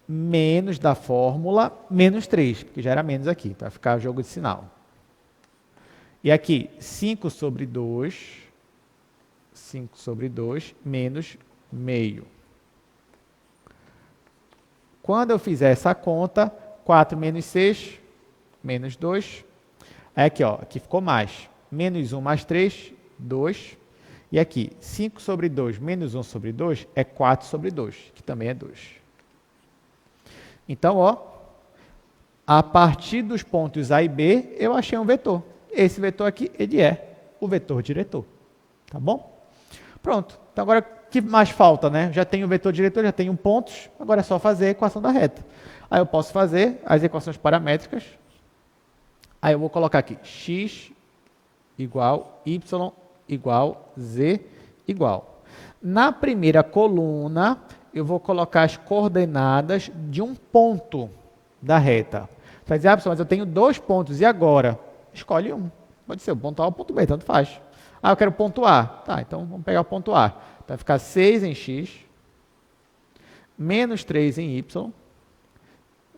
menos da fórmula, menos 3, porque já era menos aqui, para ficar o jogo de sinal. E aqui, 5 sobre 2 menos meio. Quando eu fizer essa conta, 4 menos 6, menos 2. Aí aqui, ó, aqui ficou mais. Menos 1 mais 3, 2. E aqui, 5 sobre 2 menos 1 sobre 2 é 4 sobre 2, que também é 2. Então, ó, a partir dos pontos A e B, eu achei um vetor. Esse vetor aqui, ele é o vetor diretor. Tá bom? Pronto. Então, agora, o que mais falta, né? Já tenho o vetor diretor, já tenho pontos, agora é só fazer a equação da reta. Aí eu posso fazer as equações paramétricas. Aí eu vou colocar aqui x igual y igual z igual. Na primeira coluna, eu vou colocar as coordenadas de um ponto da reta. Você vai dizer, ah, pessoal, mas eu tenho 2 pontos, e agora? Escolhe um. Pode ser o ponto A ou o ponto B, tanto faz. Ah, eu quero o ponto A. Tá, então vamos pegar o ponto A. Então vai ficar 6 em x, menos 3 em y,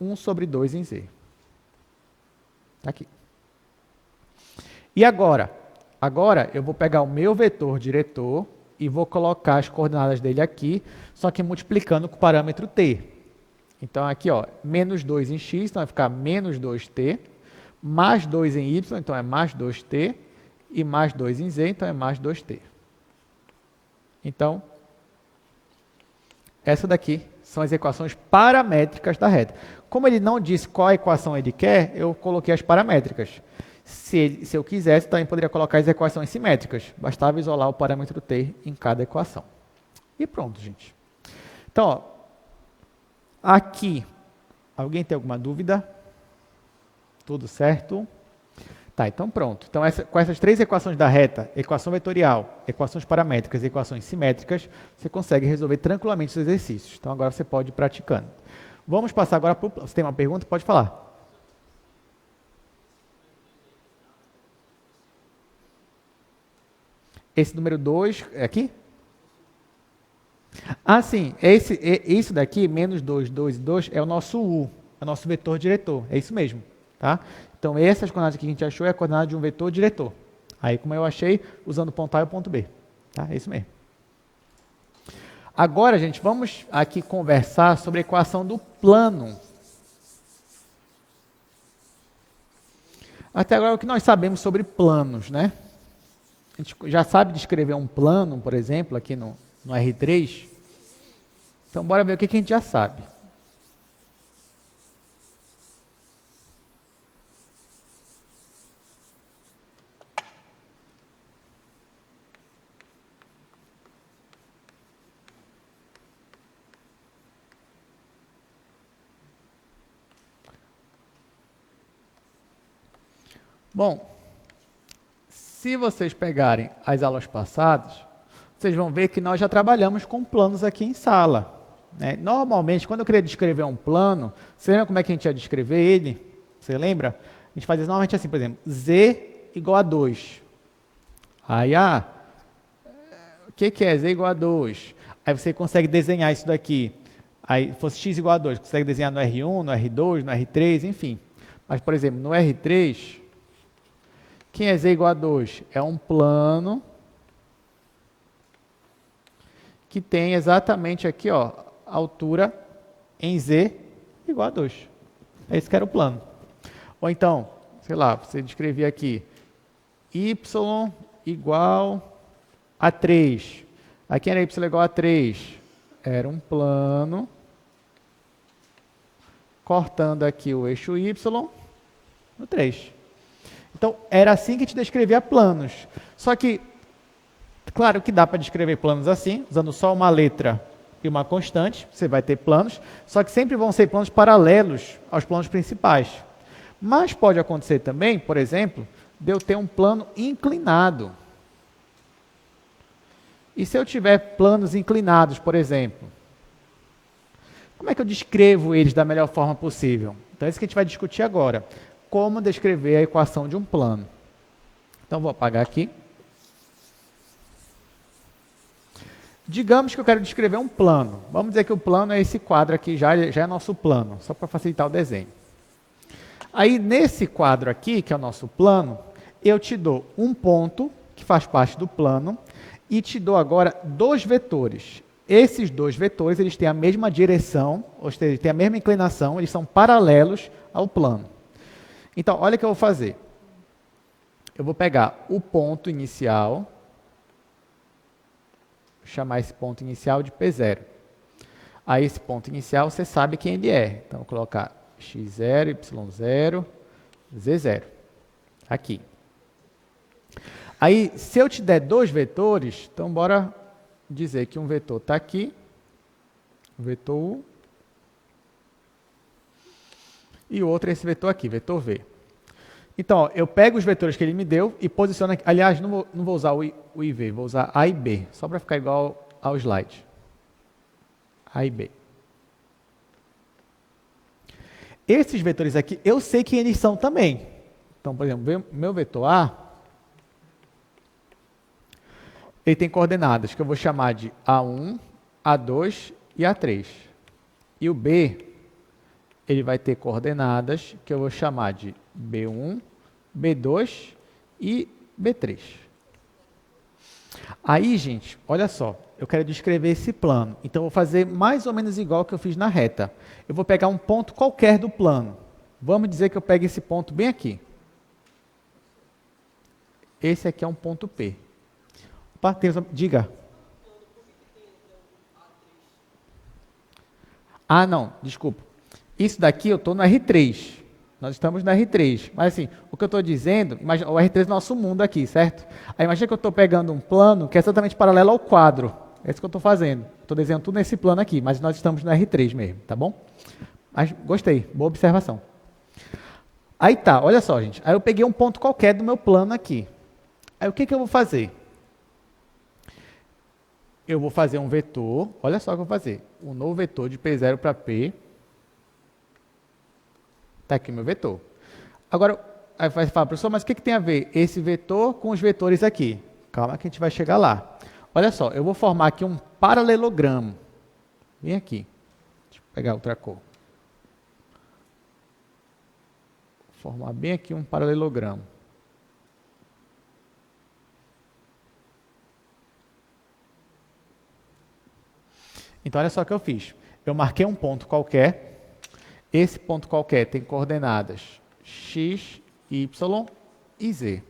1 sobre 2 em z. Está aqui. E agora? Agora eu vou pegar o meu vetor diretor e vou colocar as coordenadas dele aqui, só que multiplicando com o parâmetro t. Então aqui, ó, menos 2 em x, então vai ficar menos 2t, mais 2 em y, então é mais 2t, e mais 2 em z, então é mais 2t. Então, essa daqui são as equações paramétricas da reta. Como ele não disse qual equação ele quer, eu coloquei as paramétricas. Se eu quisesse, também poderia colocar as equações simétricas. Bastava isolar o parâmetro t em cada equação. E pronto, gente. Então, ó, aqui, alguém tem alguma dúvida? Tudo certo? Tá, então pronto. Então, com essas 3 equações da reta, equação vetorial, equações paramétricas e equações simétricas, você consegue resolver tranquilamente os exercícios. Então, agora você pode ir praticando. Vamos passar agora para o plano. Você tem uma pergunta? Pode falar. Esse número 2 é aqui? Ah, sim. Isso daqui, menos 2, 2 e 2, é o nosso U, é o nosso vetor diretor. É isso mesmo. Tá? Então, essas coordenadas que a gente achou é a coordenada de um vetor diretor. Aí, como eu achei, usando o ponto A e o ponto B. Tá? É isso mesmo. Agora, gente, vamos aqui conversar sobre a equação do plano. Até agora, o que nós sabemos sobre planos, né? A gente já sabe descrever um plano, por exemplo, aqui no R3. Então, bora ver o que a gente já sabe. Bom, se vocês pegarem as aulas passadas, vocês vão ver que nós já trabalhamos com planos aqui em sala. Né? Normalmente, quando eu queria descrever um plano, você lembra como é que a gente ia descrever ele? Você lembra? A gente fazia normalmente assim, por exemplo, z igual a 2. Aí, o que é z igual a 2? Aí você consegue desenhar isso daqui. Aí, fosse x igual a 2, consegue desenhar no R1, no R2, no R3, enfim. Mas, por exemplo, no R3... quem é z igual a 2? É um plano que tem exatamente aqui, ó, altura em z igual a 2. É esse que era o plano. Ou então, sei lá, você descrevia aqui y igual a 3. Aqui era y igual a 3. Era um plano cortando aqui o eixo y no 3. Então, era assim que a gente descrevia planos. Só que, claro que dá para descrever planos assim, usando só uma letra e uma constante, você vai ter planos, só que sempre vão ser planos paralelos aos planos principais. Mas pode acontecer também, por exemplo, de eu ter um plano inclinado. E se eu tiver planos inclinados, por exemplo, como é que eu descrevo eles da melhor forma possível? Então, é isso que a gente vai discutir agora. Como descrever a equação de um plano. Então, vou apagar aqui. Digamos que eu quero descrever um plano. Vamos dizer que o plano é esse quadro aqui, já é nosso plano, só para facilitar o desenho. Aí, nesse quadro aqui, que é o nosso plano, eu te dou um ponto, que faz parte do plano, e te dou agora dois vetores. Esses dois vetores, eles têm a mesma direção, ou seja, têm a mesma inclinação, eles são paralelos ao plano. Então, olha o que eu vou fazer. Eu vou pegar o ponto inicial, vou chamar esse ponto inicial de P0. Aí, esse ponto inicial, você sabe quem ele é. Então, eu vou colocar x0, y0, z0. Aqui. Aí, se eu te der dois vetores, então, bora dizer que um vetor está aqui, o vetor U, e o outro é esse vetor aqui, vetor V. Então, ó, eu pego os vetores que ele me deu e posiciono aqui. Aliás, não vou usar o I e V, vou usar A e B, só para ficar igual ao slide. A e B. Esses vetores aqui, eu sei quem eles são também. Então, por exemplo, meu vetor A, ele tem coordenadas que eu vou chamar de A1, A2 e A3. E o B, ele vai ter coordenadas que eu vou chamar de B1, B2 e B3. Aí, gente, olha só, eu quero descrever esse plano. Então, eu vou fazer mais ou menos igual que eu fiz na reta. Eu vou pegar um ponto qualquer do plano. Vamos dizer que eu pegue esse ponto bem aqui. Esse aqui é um ponto P. Opa, diga. Ah, não, desculpa. Isso daqui eu estou no R3. Nós estamos no R3. Mas assim, o que eu estou dizendo, imagina, o R3 é o nosso mundo aqui, certo? Aí imagina que eu estou pegando um plano que é exatamente paralelo ao quadro. É isso que eu estou fazendo. Estou desenhando tudo nesse plano aqui, mas nós estamos no R3 mesmo, tá bom? Mas gostei, boa observação. Aí tá, olha só, gente. Aí eu peguei um ponto qualquer do meu plano aqui. Aí o que eu vou fazer? Eu vou fazer um vetor, olha só o que eu vou fazer. Um novo vetor de P0 para P. Está aqui o meu vetor. Agora, aí vai falar, professor, mas o que tem a ver esse vetor com os vetores aqui? Calma que a gente vai chegar lá. Olha só, eu vou formar aqui um paralelogramo. Vem aqui. Deixa eu pegar outra cor. Vou formar bem aqui um paralelogramo. Então, olha só o que eu fiz. Eu marquei um ponto qualquer. Esse ponto qualquer tem coordenadas x, y e z.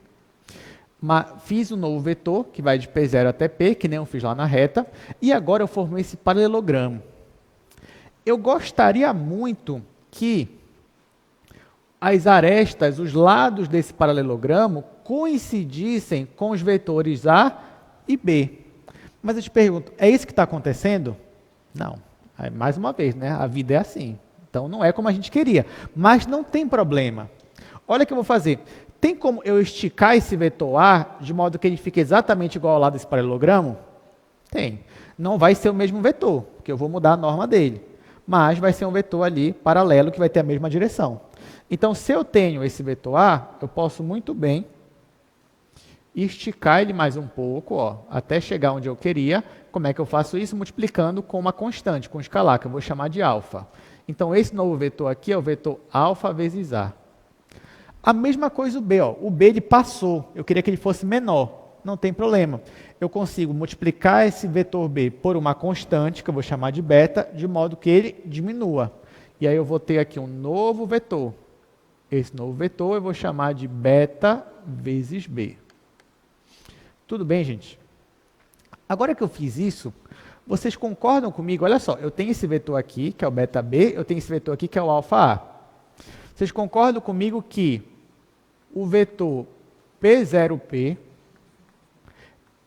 Fiz um novo vetor, que vai de P0 até P, que nem eu fiz lá na reta. E agora eu formei esse paralelogramo. Eu gostaria muito que as arestas, os lados desse paralelogramo, coincidissem com os vetores A e B. Mas eu te pergunto, é isso que está acontecendo? Não. Aí, mais uma vez, né? A vida é assim. Então, não é como a gente queria. Mas não tem problema. Olha o que eu vou fazer. Tem como eu esticar esse vetor A de modo que ele fique exatamente igual ao lado desse paralelogramo? Tem. Não vai ser o mesmo vetor, porque eu vou mudar a norma dele. Mas vai ser um vetor ali paralelo que vai ter a mesma direção. Então, se eu tenho esse vetor A, eu posso muito bem esticar ele mais um pouco, ó, até chegar onde eu queria. Como é que eu faço isso? Multiplicando com uma constante, com um escalar, que eu vou chamar de alfa. Então, esse novo vetor aqui é o vetor alfa vezes A. A mesma coisa o B. Ó. O B ele passou. Eu queria que ele fosse menor. Não tem problema. Eu consigo multiplicar esse vetor B por uma constante, que eu vou chamar de beta, de modo que ele diminua. E aí eu vou ter aqui um novo vetor. Esse novo vetor eu vou chamar de beta vezes B. Tudo bem, gente? Agora que eu fiz isso, vocês concordam comigo? Olha só, eu tenho esse vetor aqui, que é o beta B, eu tenho esse vetor aqui, que é o alfa A. Vocês concordam comigo que o vetor P0P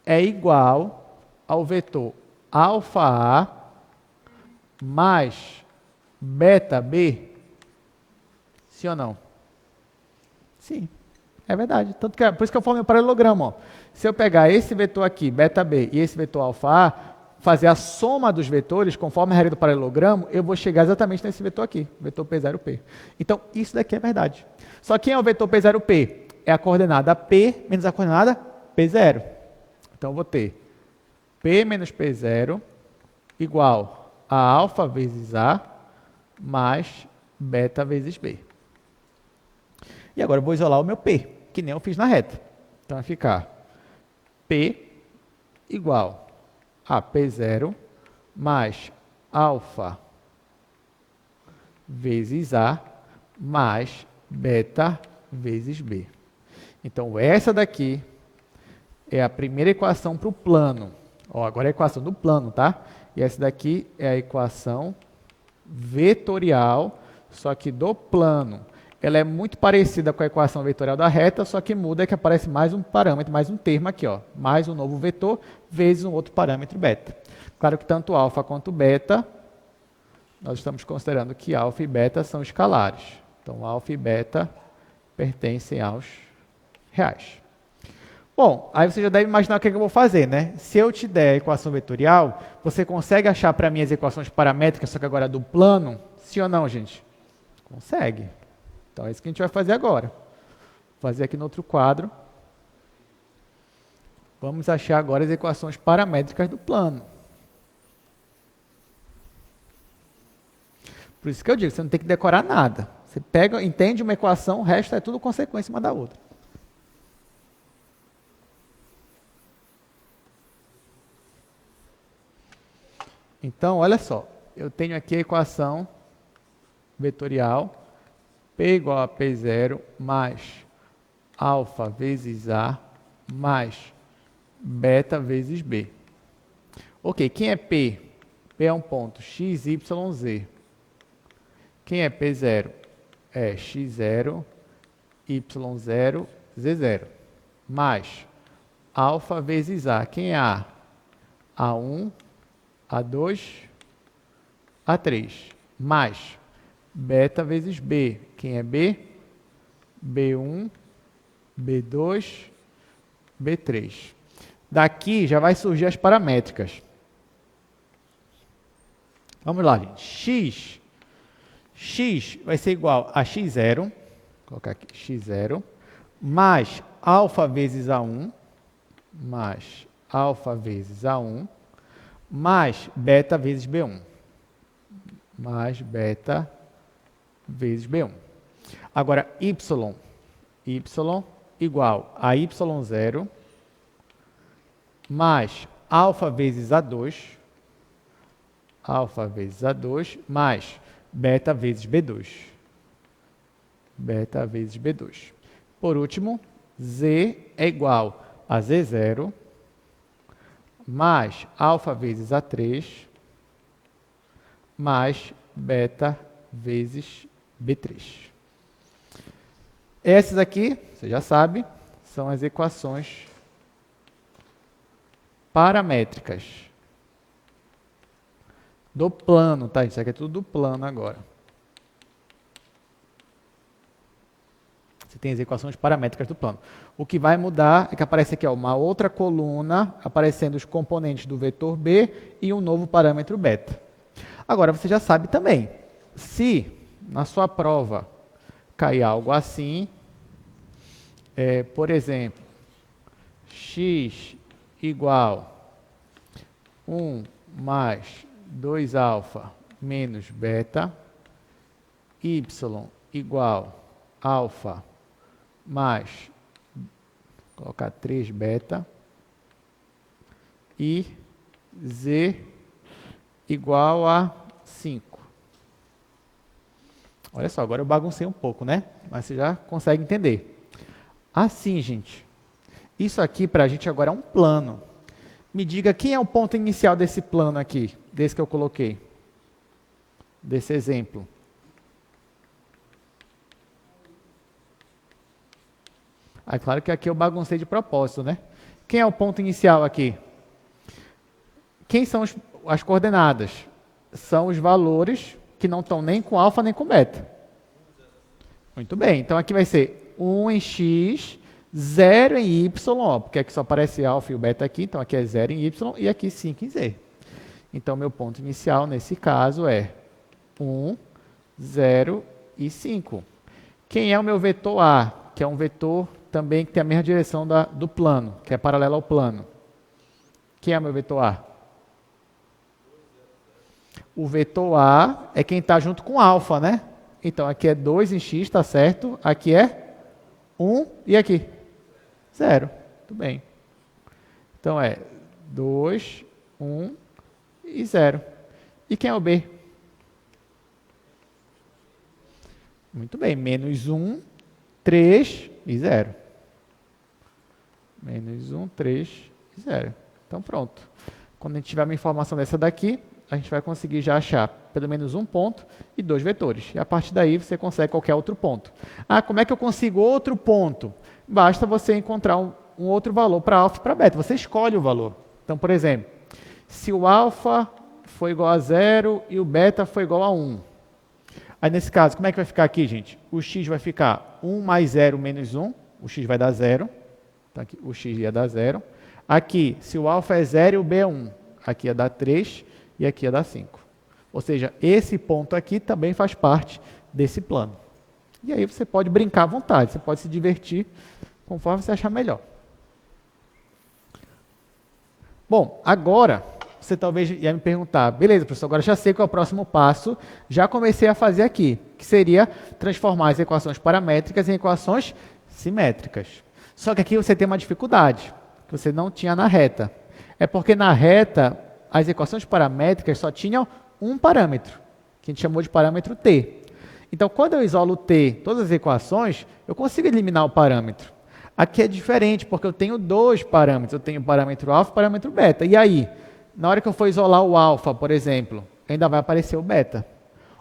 é igual ao vetor alfa A mais beta B? Sim ou não? Sim, é verdade. Tanto que, por isso que eu formei o paralelogramo. Ó. Se eu pegar esse vetor aqui, beta B, e esse vetor alfa A, fazer a soma dos vetores, conforme a regra do paralelogramo, eu vou chegar exatamente nesse vetor aqui, vetor P0P. Então, isso daqui é verdade. Só que quem é o vetor P0P? É a coordenada P menos a coordenada P0. Então, eu vou ter P menos P0 igual a alfa vezes A mais beta vezes B. E agora eu vou isolar o meu P. que nem eu fiz na reta. Então, vai ficar P igual a P0 mais alfa vezes A mais beta vezes B. Então, essa daqui é a primeira equação para o plano. Ó, agora é a equação do plano, tá? E essa daqui é a equação vetorial, só que do plano. Ela é muito parecida com a equação vetorial da reta, só que muda que aparece mais um parâmetro, mais um termo aqui, ó, mais um novo vetor, vezes um outro parâmetro beta. Claro que tanto alfa quanto beta, nós estamos considerando que alfa e beta são escalares. Então, alfa e beta pertencem aos reais. Bom, aí você já deve imaginar o que eu vou fazer, né? Se eu te der a equação vetorial, você consegue achar para mim as equações paramétricas, só que agora do plano? Sim ou não, gente? Consegue. Então, é isso que a gente vai fazer agora. Vou fazer aqui no outro quadro. Vamos achar agora as equações paramétricas do plano. Por isso que eu digo, você não tem que decorar nada. Você pega, entende uma equação, o resto é tudo consequência uma da outra. Então, olha só. Eu tenho aqui a equação vetorial P igual a P0 mais alfa vezes A mais beta vezes B. Ok, quem é P? P é um ponto x, y, z. Quem é P0? É x0, y0, z0. Mais alfa vezes A. Quem é A? A1, A2, A3. Mais beta vezes B. Quem é B? B1, B2, B3. Daqui já vai surgir as paramétricas. Vamos lá, gente. X vai ser igual a x0, vou colocar aqui x0, mais alfa vezes A1, mais alfa vezes A1, mais beta vezes B1, mais beta vezes B1. Agora, y igual a y0, mais alfa vezes A2, mais beta vezes B2. Beta vezes B2. Por último, z é igual a z0, mais alfa vezes A3, mais beta vezes B3. Essas aqui, você já sabe, são as equações paramétricas do plano, tá? Isso aqui é tudo do plano agora. Você tem as equações paramétricas do plano. O que vai mudar é que aparece aqui, ó, uma outra coluna aparecendo os componentes do vetor B e um novo parâmetro beta. Agora, você já sabe também, se na sua prova cair algo assim, por exemplo, x igual 1 mais 2 alfa menos beta, y igual alfa mais, colocar 3 beta, e z igual a 5. Olha só, agora eu baguncei um pouco, né? Mas você já consegue entender. Assim, gente, isso aqui para a gente agora é um plano. Me diga quem é o ponto inicial desse plano aqui, desse que eu coloquei, desse exemplo. Ah, claro que aqui eu baguncei de propósito, né? Quem é o ponto inicial aqui? Quem são as coordenadas? São os valores que não estão nem com alfa nem com beta. Muito bem, então aqui vai ser 1 em x, 0 em y, ó, porque aqui só aparece alfa e o beta aqui, então aqui é 0 em y e aqui 5 em z. Então, meu ponto inicial nesse caso é 1, 0 e 5. Quem é o meu vetor A? Que é um vetor também que tem a mesma direção do plano, que é paralelo ao plano. Quem é o meu vetor A? O vetor A é quem está junto com alfa, né? Então, aqui é 2 em x, tá certo? Aqui é 1 e aqui? 0. Tudo bem. Então, é 2, 1 e 0. E quem é o B? Muito bem. Menos 1, 3 e 0. Menos 1, 3 e 0. Então, pronto. Quando a gente tiver uma informação dessa daqui, a gente vai conseguir já achar pelo menos um ponto e 2 vetores. E a partir daí você consegue qualquer outro ponto. Ah, como é que eu consigo outro ponto? Basta você encontrar um outro valor para alfa e para beta. Você escolhe o valor. Então, por exemplo, se o alfa for igual a 0 e o beta for igual a 1. Aí, nesse caso, como é que vai ficar aqui, gente? O x vai ficar 1 mais 0 menos 1. O x vai dar 0. Então, aqui, o x ia dar 0. Aqui, se o alfa é 0 e o b é 1, aqui ia dar 3 e aqui ia dar 5. Ou seja, esse ponto aqui também faz parte desse plano. E aí você pode brincar à vontade, você pode se divertir conforme você achar melhor. Bom, agora você talvez ia me perguntar, beleza, professor, agora já sei qual é o próximo passo, já comecei a fazer aqui, que seria transformar as equações paramétricas em equações simétricas. Só que aqui você tem uma dificuldade, que você não tinha na reta. É porque na reta, as equações paramétricas só tinham um parâmetro, que a gente chamou de parâmetro t. Então, quando eu isolo t, todas as equações, eu consigo eliminar o parâmetro. Aqui é diferente, porque eu tenho 2 parâmetros. Eu tenho o parâmetro alfa e o parâmetro beta. E aí, na hora que eu for isolar o alfa, por exemplo, ainda vai aparecer o beta.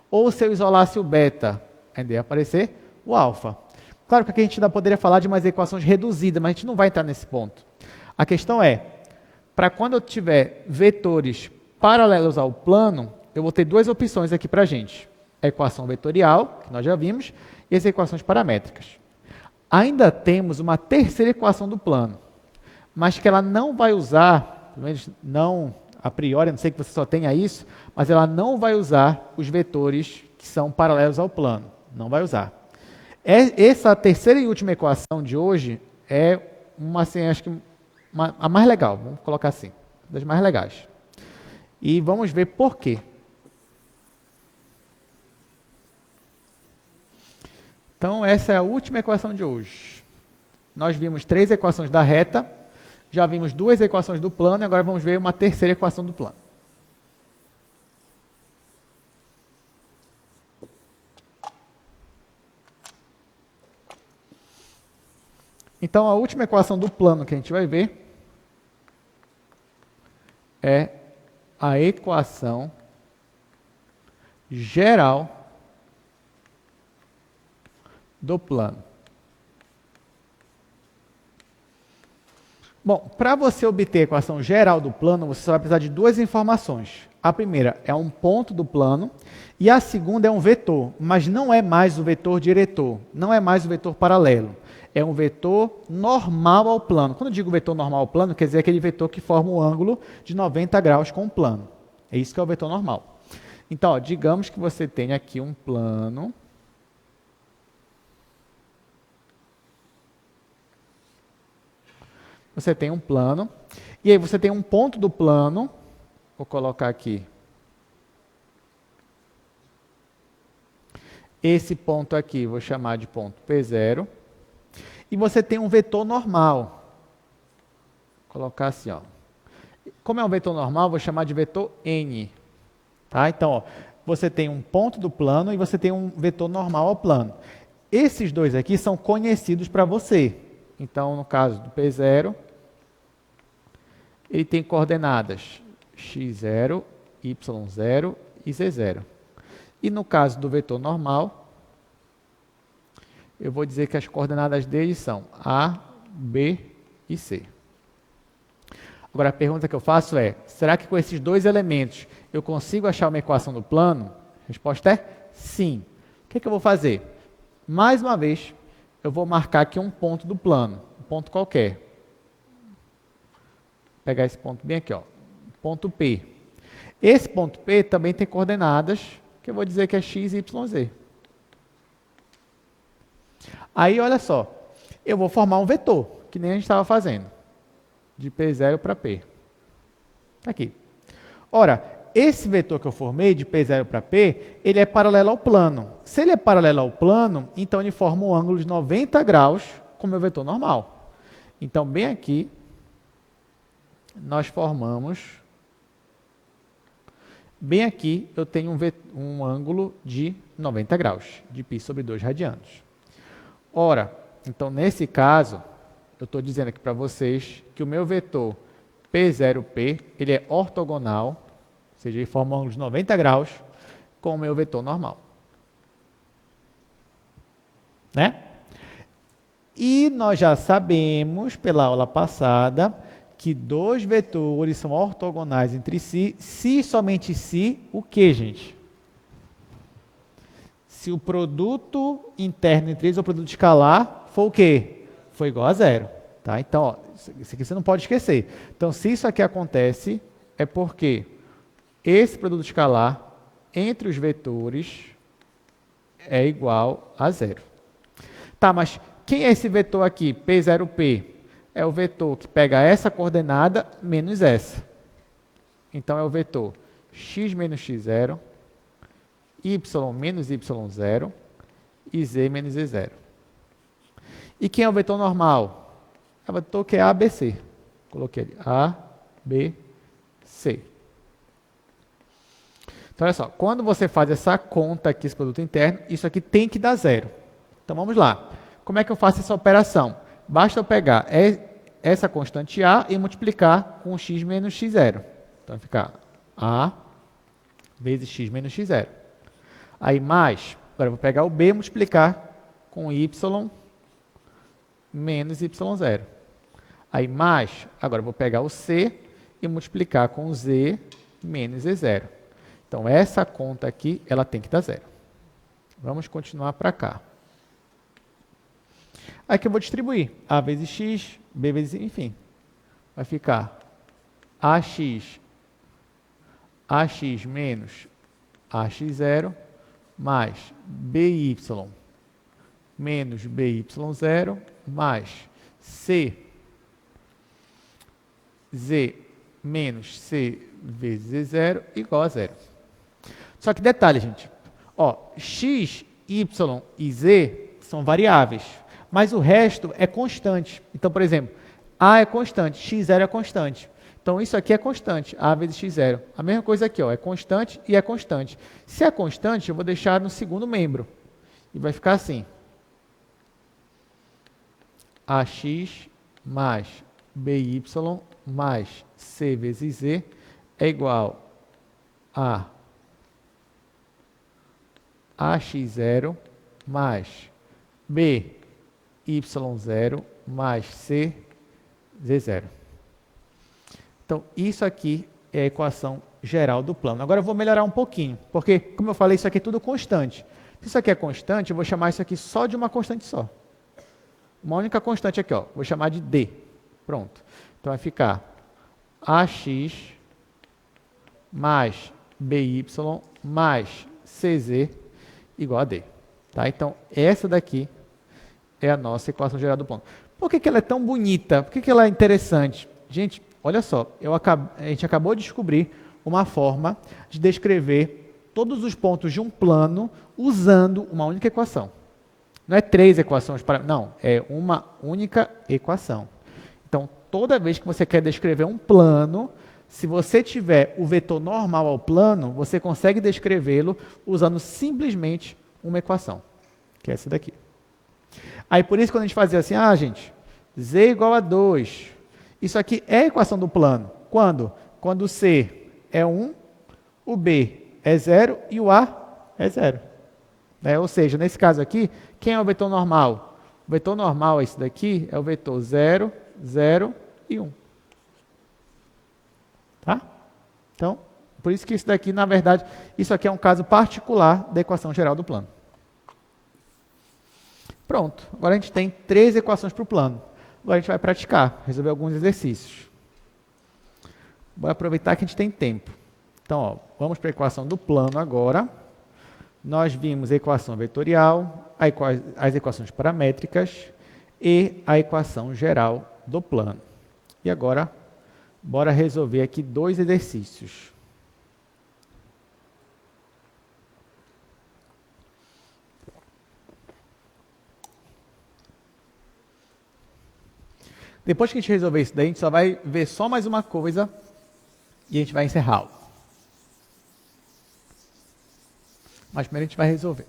Ou se eu isolasse o beta, ainda ia aparecer o alfa. Claro que aqui a gente ainda poderia falar de umas equações reduzidas, mas a gente não vai entrar nesse ponto. A questão é, para quando eu tiver vetores paralelos ao plano, eu vou ter 2 opções aqui para a gente. A equação vetorial, que nós já vimos, e as equações paramétricas. Ainda temos uma terceira equação do plano, mas que ela não vai usar, pelo menos não a priori, a não sei que você só tenha isso, mas ela não vai usar os vetores que são paralelos ao plano. Não vai usar. Essa terceira e última equação de hoje é uma, assim, acho que a mais legal, vamos colocar assim, das mais legais. E vamos ver por quê. Então, essa é a última equação de hoje. Nós vimos 3 equações da reta, já vimos 2 equações do plano, e agora vamos ver uma terceira equação do plano. Então, a última equação do plano que a gente vai ver é a equação geral do plano. Bom, para você obter a equação geral do plano, você só vai precisar de 2 informações. A primeira é um ponto do plano e a segunda é um vetor, mas não é mais o vetor diretor, não é mais o vetor paralelo. É um vetor normal ao plano. Quando eu digo vetor normal ao plano, quer dizer aquele vetor que forma um ângulo de 90 graus com o plano. É isso que é o vetor normal. Então, ó, digamos que você tem aqui um plano. Você tem um plano, e aí você tem um ponto do plano, vou colocar aqui. Esse ponto aqui, vou chamar de ponto P0. E você tem um vetor normal. Vou colocar assim, ó. Como é um vetor normal, vou chamar de vetor N. Tá? Então, ó, você tem um ponto do plano e você tem um vetor normal ao plano. Esses dois aqui são conhecidos para você. Então, no caso do P0, ele tem coordenadas x0, y0 e z0. E no caso do vetor normal, eu vou dizer que as coordenadas dele são A, B e C. Agora, a pergunta que eu faço é, será que com esses 2 elementos eu consigo achar uma equação do plano? A resposta é sim. O que é que eu vou fazer? Mais uma vez, eu vou marcar aqui um ponto do plano, um ponto qualquer. Vou pegar esse ponto bem aqui, ó, ponto P. Esse ponto P também tem coordenadas, que eu vou dizer que é x, y, z. Aí, olha só, eu vou formar um vetor, que nem a gente estava fazendo, de P0 para P. Tá aqui. Ora, esse vetor que eu formei, de P0 para P, ele é paralelo ao plano. Se ele é paralelo ao plano, então ele forma um ângulo de 90 graus com o meu vetor normal. Então, bem aqui, nós formamos... Bem aqui, eu tenho um ângulo de 90 graus, de π sobre 2 radianos. Ora, então, nesse caso, eu estou dizendo aqui para vocês que o meu vetor P0P, ele é ortogonal, ou seja, ele forma um ângulo de 90 graus com o meu vetor normal. Né? E nós já sabemos, pela aula passada, que dois vetores são ortogonais entre si, se e somente se, o que, gente? Se o produto interno entre eles, ou produto escalar, for o quê? For igual a zero. Tá? Então, ó, isso aqui você não pode esquecer. Então, se isso aqui acontece, é porque esse produto escalar entre os vetores é igual a zero. Tá, mas quem é esse vetor aqui, P0P? É o vetor que pega essa coordenada menos essa. Então, é o vetor x menos x0, y menos y0 e z menos z0. E quem é o vetor normal? É o vetor que é ABC. Coloquei ali, A, B, C. Então, olha só, quando você faz essa conta aqui, esse produto interno, isso aqui tem que dar zero. Então, vamos lá. Como é que eu faço essa operação? Basta eu pegar essa constante A e multiplicar com x menos x0. Então, vai ficar A vezes x menos x0. Aí, mais, agora eu vou pegar o B e multiplicar com y menos y0. Aí, mais, agora eu vou pegar o C e multiplicar com z menos z0. Então, essa conta aqui, ela tem que dar zero. Vamos continuar para cá. Aqui eu vou distribuir A vezes x, B vezes, enfim. Vai ficar AX menos AX0 mais BY menos BY0 mais CZ menos C vezes Z0 igual a zero. Só que detalhe, gente. Ó, x, y e z são variáveis, mas o resto é constante. Então, por exemplo, A é constante, x0 é constante. Então, isso aqui é constante, A vezes x0. A mesma coisa aqui, ó, é constante e é constante. Se é constante, eu vou deixar no segundo membro. E vai ficar assim. AX mais BY mais C vezes Z é igual a AX0 mais BY0 mais CZ0. Então, isso aqui é a equação geral do plano. Agora eu vou melhorar um pouquinho, porque, como eu falei, isso aqui é tudo constante. Se isso aqui é constante, eu vou chamar isso aqui só de uma constante só. Uma única constante aqui, ó, vou chamar de D. Pronto. Então, vai ficar AX mais BY mais CZ igual a D. Tá? Então, essa daqui é a nossa equação geral do plano. Por que ela é tão bonita? Por que ela é interessante? Gente, olha só, a gente acabou de descobrir uma forma de descrever todos os pontos de um plano usando uma única equação. Não é 3 equações para... Não, é uma única equação. Então, toda vez que você quer descrever um plano, se você tiver o vetor normal ao plano, você consegue descrevê-lo usando simplesmente uma equação, que é essa daqui. Aí, por isso, quando a gente fazia assim, gente, z igual a 2. Isso aqui é a equação do plano. Quando? Quando o C é 1, o B é 0 e o A é 0. Ou seja, nesse caso aqui, quem é o vetor normal? O vetor normal, esse daqui, é o vetor 0, 0 e 1. Tá? Então, por isso que isso daqui, na verdade, isso aqui é um caso particular da equação geral do plano. Pronto. Agora a gente tem 3 equações para o plano. Agora a gente vai praticar, resolver alguns exercícios. Vou aproveitar que a gente tem tempo. Então, ó, vamos para a equação do plano agora. Nós vimos a equação vetorial, as equações paramétricas e a equação geral do plano. E agora, bora resolver aqui 2 exercícios. Depois que a gente resolver isso daí, a gente só vai ver só mais uma coisa e a gente vai encerrar. Mas primeiro a gente vai resolver.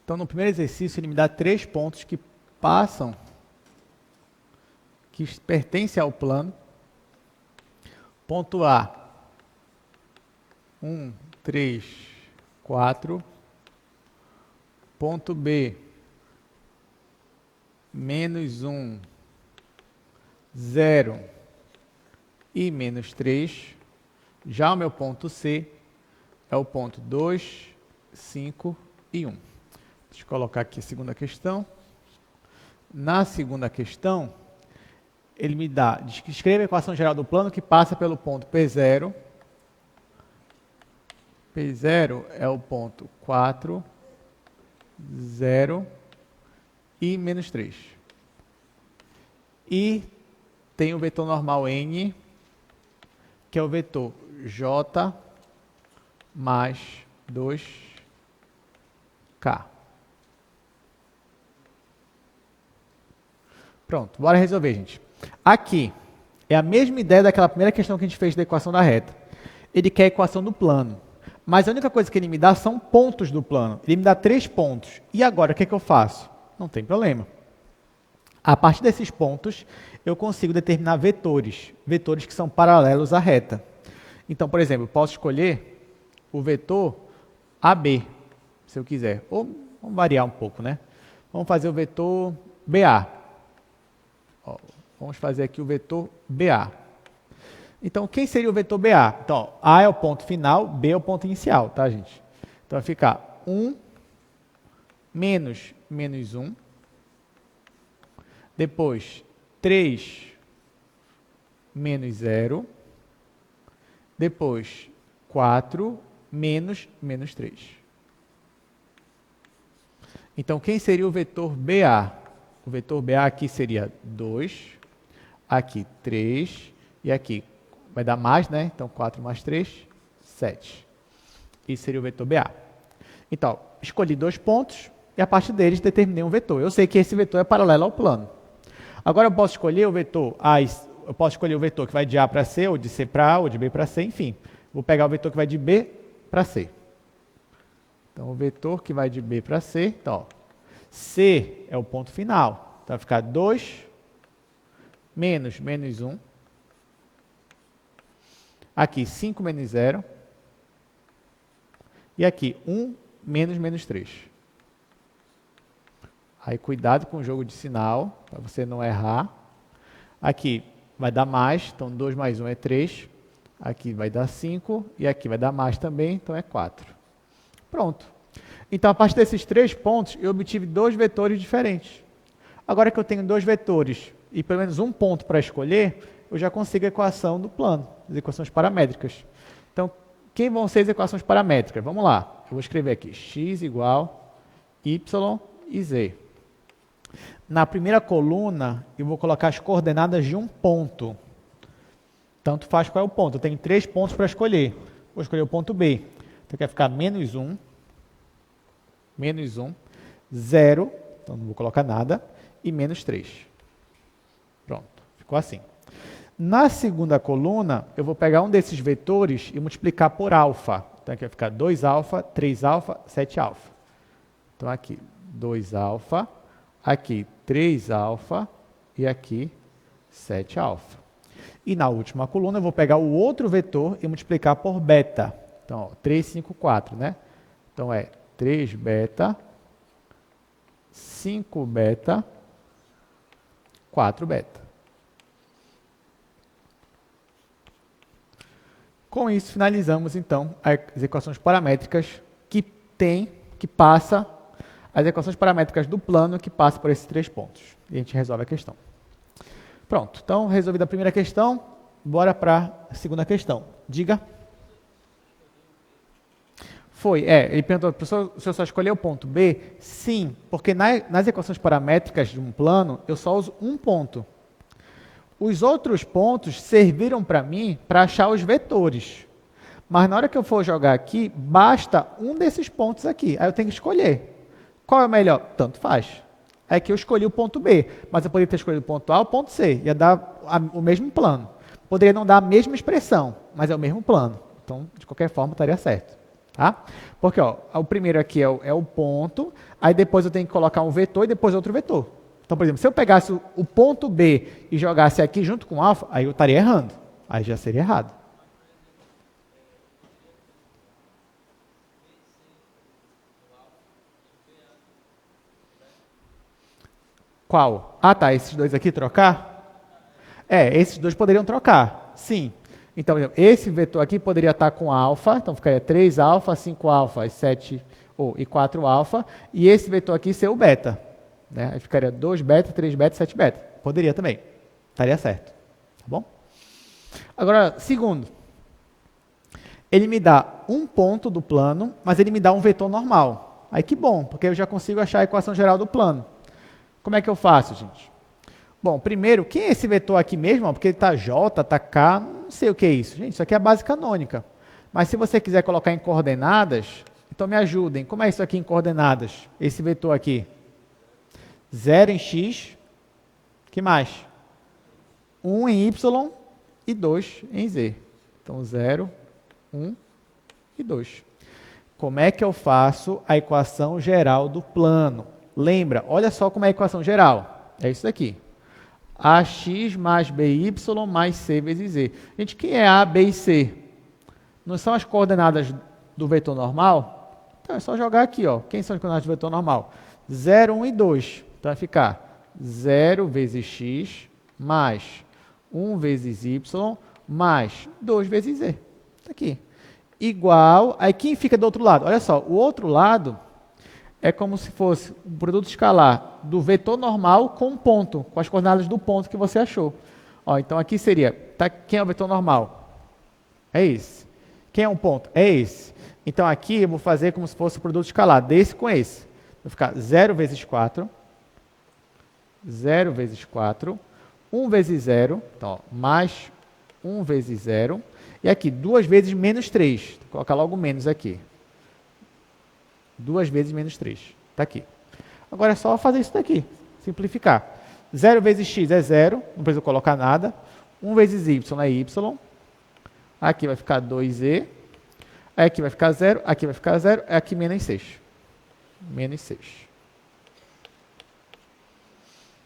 Então, no primeiro exercício, ele me dá 3 pontos que passam, que pertencem ao plano. Ponto A, 1, 3, 4. Ponto B, menos 1, 0 e menos 3. Já o meu ponto C é o ponto 2, 5 e 1. Deixa eu colocar aqui a segunda questão. Na segunda questão, ele me dá, escreva a equação geral do plano que passa pelo ponto P0. P0 é o ponto 4, 0 e menos 3. E tem o vetor normal N, que é o vetor J mais 2K. Pronto, bora resolver, gente. Aqui é a mesma ideia daquela primeira questão que a gente fez da equação da reta. Ele quer a equação do plano. Mas a única coisa que ele me dá são pontos do plano. Ele me dá 3 pontos. E agora, o que é que eu faço? Não tem problema. A partir desses pontos, eu consigo determinar vetores. Vetores que são paralelos à reta. Então, por exemplo, eu posso escolher o vetor AB, se eu quiser. Ou vamos variar um pouco, né? Vamos fazer o vetor BA. Ó, vamos fazer aqui o vetor BA. Então, quem seria o vetor BA? Então, A é o ponto final, B é o ponto inicial, tá, gente? Então, vai ficar 1 menos menos 1. Depois, 3 menos 0. Depois, 4 menos menos 3. Então, quem seria o vetor BA? O vetor BA aqui seria 2, aqui 3, e aqui vai dar mais, né? Então, 4 mais 3, 7. Isso seria o vetor BA. Então, escolhi 2 pontos e a partir deles determinei um vetor. Eu sei que esse vetor é paralelo ao plano. Agora eu posso escolher o vetor eu posso escolher o vetor que vai de A para C, ou de C para A, ou de B para C, enfim. Vou pegar o vetor que vai de B para C. Então, o vetor que vai de B para C, então, ó, C é o ponto final. Então, vai ficar 2 menos menos 1. Aqui, 5 menos 0. E aqui, 1 menos menos 3. Aí, cuidado com o jogo de sinal, para você não errar. Aqui vai dar mais, então 2 mais 1 é 3. Aqui vai dar 5. E aqui vai dar mais também, então é 4. Pronto. Então, a partir desses 3 pontos, eu obtive 2 vetores diferentes. Agora que eu tenho 2 vetores e pelo menos um ponto para escolher, eu já consigo a equação do plano, as equações paramétricas. Então, quem vão ser as equações paramétricas? Vamos lá. Eu vou escrever aqui x igual y e z. Na primeira coluna, eu vou colocar as coordenadas de um ponto. Tanto faz qual é o ponto. Eu tenho 3 pontos para escolher. Vou escolher o ponto B. Então, vai ficar menos 1, 0, então não vou colocar nada, e menos 3. Pronto, ficou assim. Na segunda coluna, eu vou pegar um desses vetores e multiplicar por alfa. Então, aqui vai ficar 2α, 3α, 7α. Então, aqui, 2α, aqui, 3α e aqui, 7α. E na última coluna, eu vou pegar o outro vetor e multiplicar por beta. Então, ó, 3, 5, 4, né? Então, é 3 beta, 5 beta, 4 beta. Com isso, finalizamos, então, as equações paramétricas que passa, as equações paramétricas do plano que passa por esses 3 pontos. E a gente resolve a questão. Pronto, então, resolvida a primeira questão, bora para a segunda questão. Diga. Ele perguntou, professor, o senhor só escolheu o ponto B? Sim, porque nas equações paramétricas de um plano, eu só uso um ponto. Os outros pontos serviram para mim para achar os vetores. Mas na hora que eu for jogar aqui, basta um desses pontos aqui. Aí eu tenho que escolher. Qual é o melhor? Tanto faz. É que eu escolhi o ponto B, mas eu poderia ter escolhido o ponto A ou o ponto C. Ia dar o mesmo plano. Poderia não dar a mesma expressão, mas é o mesmo plano. Então, de qualquer forma, estaria certo. Tá? Porque ó, o primeiro aqui é o ponto, aí depois eu tenho que colocar um vetor e depois outro vetor. Então, por exemplo, se eu pegasse o ponto B e jogasse aqui junto com o alfa, aí eu estaria errando. Aí já seria errado. Qual? Ah, tá. Esses dois aqui trocar? Esses dois poderiam trocar. Sim. Então, esse vetor aqui poderia estar com alfa. Então, ficaria 3 alfa, 5 alfa, 7 e 4 alfa. E esse vetor aqui ser o beta. Né? Aí ficaria 2 beta, 3 beta, 7 beta. Poderia também. Estaria certo. Tá bom? Agora, segundo. Ele me dá um ponto do plano, mas ele me dá um vetor normal. Aí que bom, porque eu já consigo achar a equação geral do plano. Como é que eu faço, gente? Bom, primeiro, quem é esse vetor aqui mesmo? Porque ele está J, está K, não sei o que é isso. Gente, isso aqui é a base canônica. Mas se você quiser colocar em coordenadas, então me ajudem. Como é isso aqui em coordenadas? Esse vetor aqui. 0 em X. Que mais? 1 em Y e 2 em Z. Então, 0, 1 e 2. Como é que eu faço a equação geral do plano? Lembra, olha só como é a equação geral. É isso daqui. AX mais BY mais C vezes Z. Gente, quem é A, B e C? Não são as coordenadas do vetor normal? Então é só jogar aqui, ó. Quem são as coordenadas do vetor normal? 0, 1 e 2. Então vai ficar 0 vezes X mais 1 vezes Y mais 2 vezes Z. Tá aqui. Igual, aí quem fica do outro lado? Olha só, o outro lado é como se fosse um produto escalar do vetor normal com um ponto, com as coordenadas do ponto que você achou. Ó, então aqui seria, quem é o vetor normal? É esse. Quem é um ponto? É esse. Então aqui eu vou fazer como se fosse o produto escalar desse com esse. Vai ficar 0 vezes 4, 0 vezes 4, 1 vezes 0, então, ó, mais 1 vezes 0, e aqui 2 vezes menos 3. Vou colocar logo menos aqui. 2 vezes menos 3. Está aqui. Agora é só fazer isso daqui. Simplificar. 0 vezes x é 0. Não precisa colocar nada. 1 vezes y é y. Aqui vai ficar 2e. Aqui vai ficar 0. Aqui vai ficar 0. Aqui menos 6. Menos 6.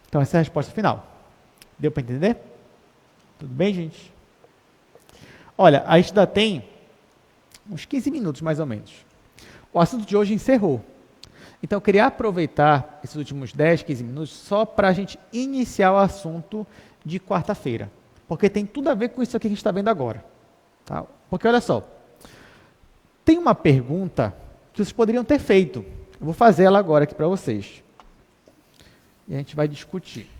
Então essa é a resposta final. Deu para entender? Tudo bem, gente? Olha, a gente ainda tem uns 15 minutos mais ou menos. O assunto de hoje encerrou. Então, eu queria aproveitar esses últimos 10, 15 minutos só para a gente iniciar o assunto de quarta-feira. Porque tem tudo a ver com isso aqui que a gente está vendo agora. Tá? Porque, olha só, tem uma pergunta que vocês poderiam ter feito. Eu vou fazer ela agora aqui para vocês. E a gente vai discutir.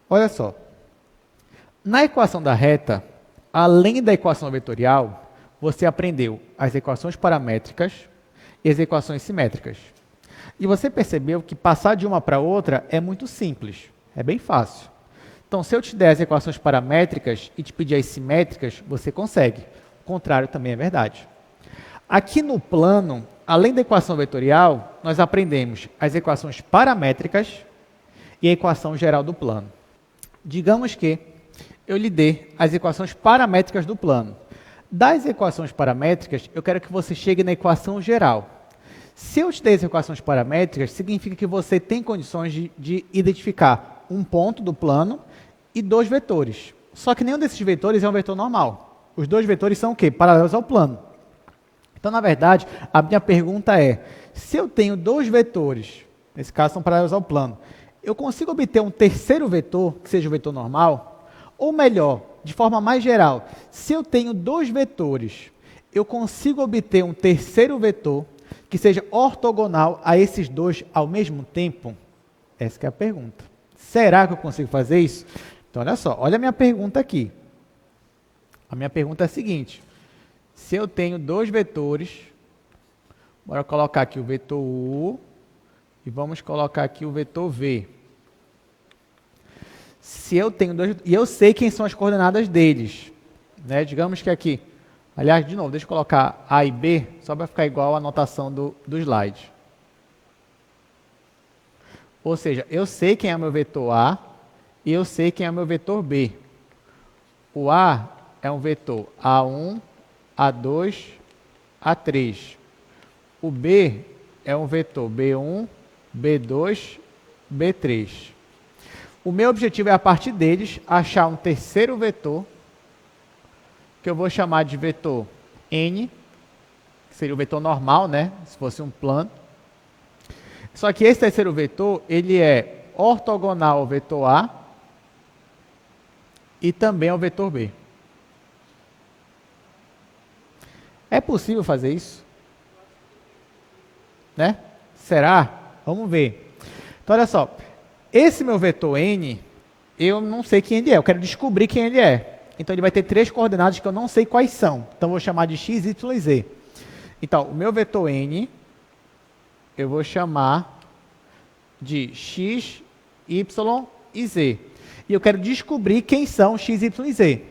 Olha só, na equação da reta, além da equação vetorial, você aprendeu as equações paramétricas e as equações simétricas. E você percebeu que passar de uma para outra é muito simples, é bem fácil. Então, se eu te der as equações paramétricas e te pedir as simétricas, você consegue. O contrário também é verdade. Aqui no plano, além da equação vetorial, nós aprendemos as equações paramétricas e a equação geral do plano. Digamos que eu lhe dê as equações paramétricas do plano. Das equações paramétricas, eu quero que você chegue na equação geral. Se eu te der as equações paramétricas, significa que você tem condições de identificar um ponto do plano e 2 vetores. Só que nenhum desses vetores é um vetor normal. Os 2 vetores são o quê? Paralelos ao plano. Então, na verdade, a minha pergunta é, se eu tenho 2 vetores, nesse caso são paralelos ao plano, eu consigo obter um terceiro vetor, que seja o vetor normal? Ou melhor, de forma mais geral, se eu tenho 2 vetores, eu consigo obter um terceiro vetor que seja ortogonal a esses 2 ao mesmo tempo? Essa que é a pergunta. Será que eu consigo fazer isso? Então, olha só, olha a minha pergunta aqui. A minha pergunta é a seguinte: se eu tenho dois vetores, bora colocar aqui o vetor U e vamos colocar aqui o vetor V. Se eu tenho dois, e eu sei quem são as coordenadas deles, né? Digamos que aqui, aliás, de novo, deixa eu colocar A e B, só para ficar igual a anotação do slide. Ou seja, eu sei quem é meu vetor A e eu sei quem é meu vetor B. O A é um vetor A1, A2, A3. O B é um vetor B1, B2, B3. O meu objetivo é, a partir deles, achar um terceiro vetor, que eu vou chamar de vetor N, que seria o vetor normal, né? Se fosse um plano. Só que esse terceiro vetor, ele é ortogonal ao vetor A e também ao vetor B. É possível fazer isso? Né? Será? Vamos ver. Então, olha só. Esse meu vetor N, eu não sei quem ele é. Eu quero descobrir quem ele é. Então, ele vai ter três coordenadas que eu não sei quais são. Então, eu vou chamar de x, y e z. Então, o meu vetor N, eu vou chamar de x, y e z. E eu quero descobrir quem são x, y e z.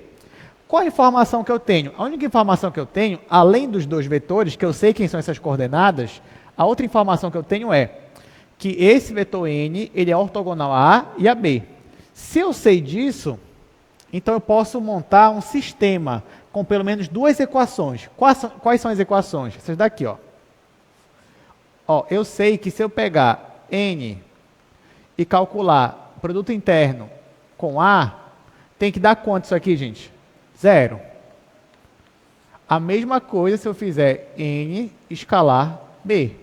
Qual a informação que eu tenho? A única informação que eu tenho, além dos dois vetores, que eu sei quem são essas coordenadas, a outra informação que eu tenho é que esse vetor N, ele é ortogonal a A e a B. Se eu sei disso, então eu posso montar um sistema com pelo menos duas equações. Quais são as equações? Essas daqui, ó. Eu sei que se eu pegar N e calcular o produto interno com A, tem que dar quanto isso aqui, gente? 0. A mesma coisa se eu fizer N escalar B.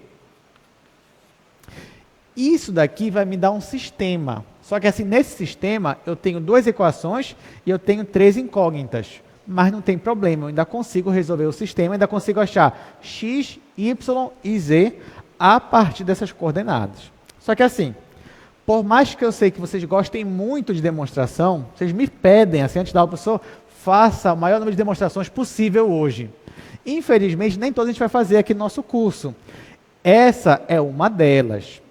Isso daqui vai me dar um sistema. Só que assim, nesse sistema, eu tenho duas equações e eu tenho três incógnitas. Mas não tem problema, eu ainda consigo resolver o sistema, ainda consigo achar x, y e z a partir dessas coordenadas. Só que assim, por mais que eu sei que vocês gostem muito de demonstração, vocês me pedem, assim, antes da aula, professor, faça o maior número de demonstrações possível hoje. Infelizmente, nem todas a gente vai fazer aqui no nosso curso. Essa é uma delas.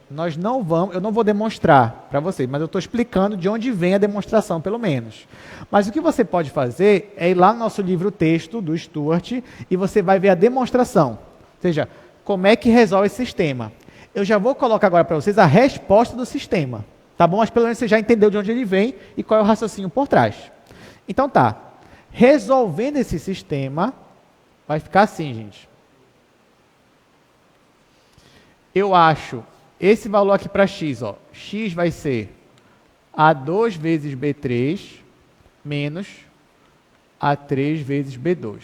Eu não vou demonstrar para vocês, mas eu estou explicando de onde vem a demonstração, pelo menos. Mas o que você pode fazer é ir lá no nosso livro texto do Stuart e você vai ver a demonstração. Ou seja, como é que resolve esse sistema. Eu já vou colocar agora para vocês a resposta do sistema, tá bom? Mas pelo menos você já entendeu de onde ele vem e qual é o raciocínio por trás. Então tá, resolvendo esse sistema, vai ficar assim, gente. Eu acho esse valor aqui para x, ó, x vai ser A2 vezes B3 menos A3 vezes B2.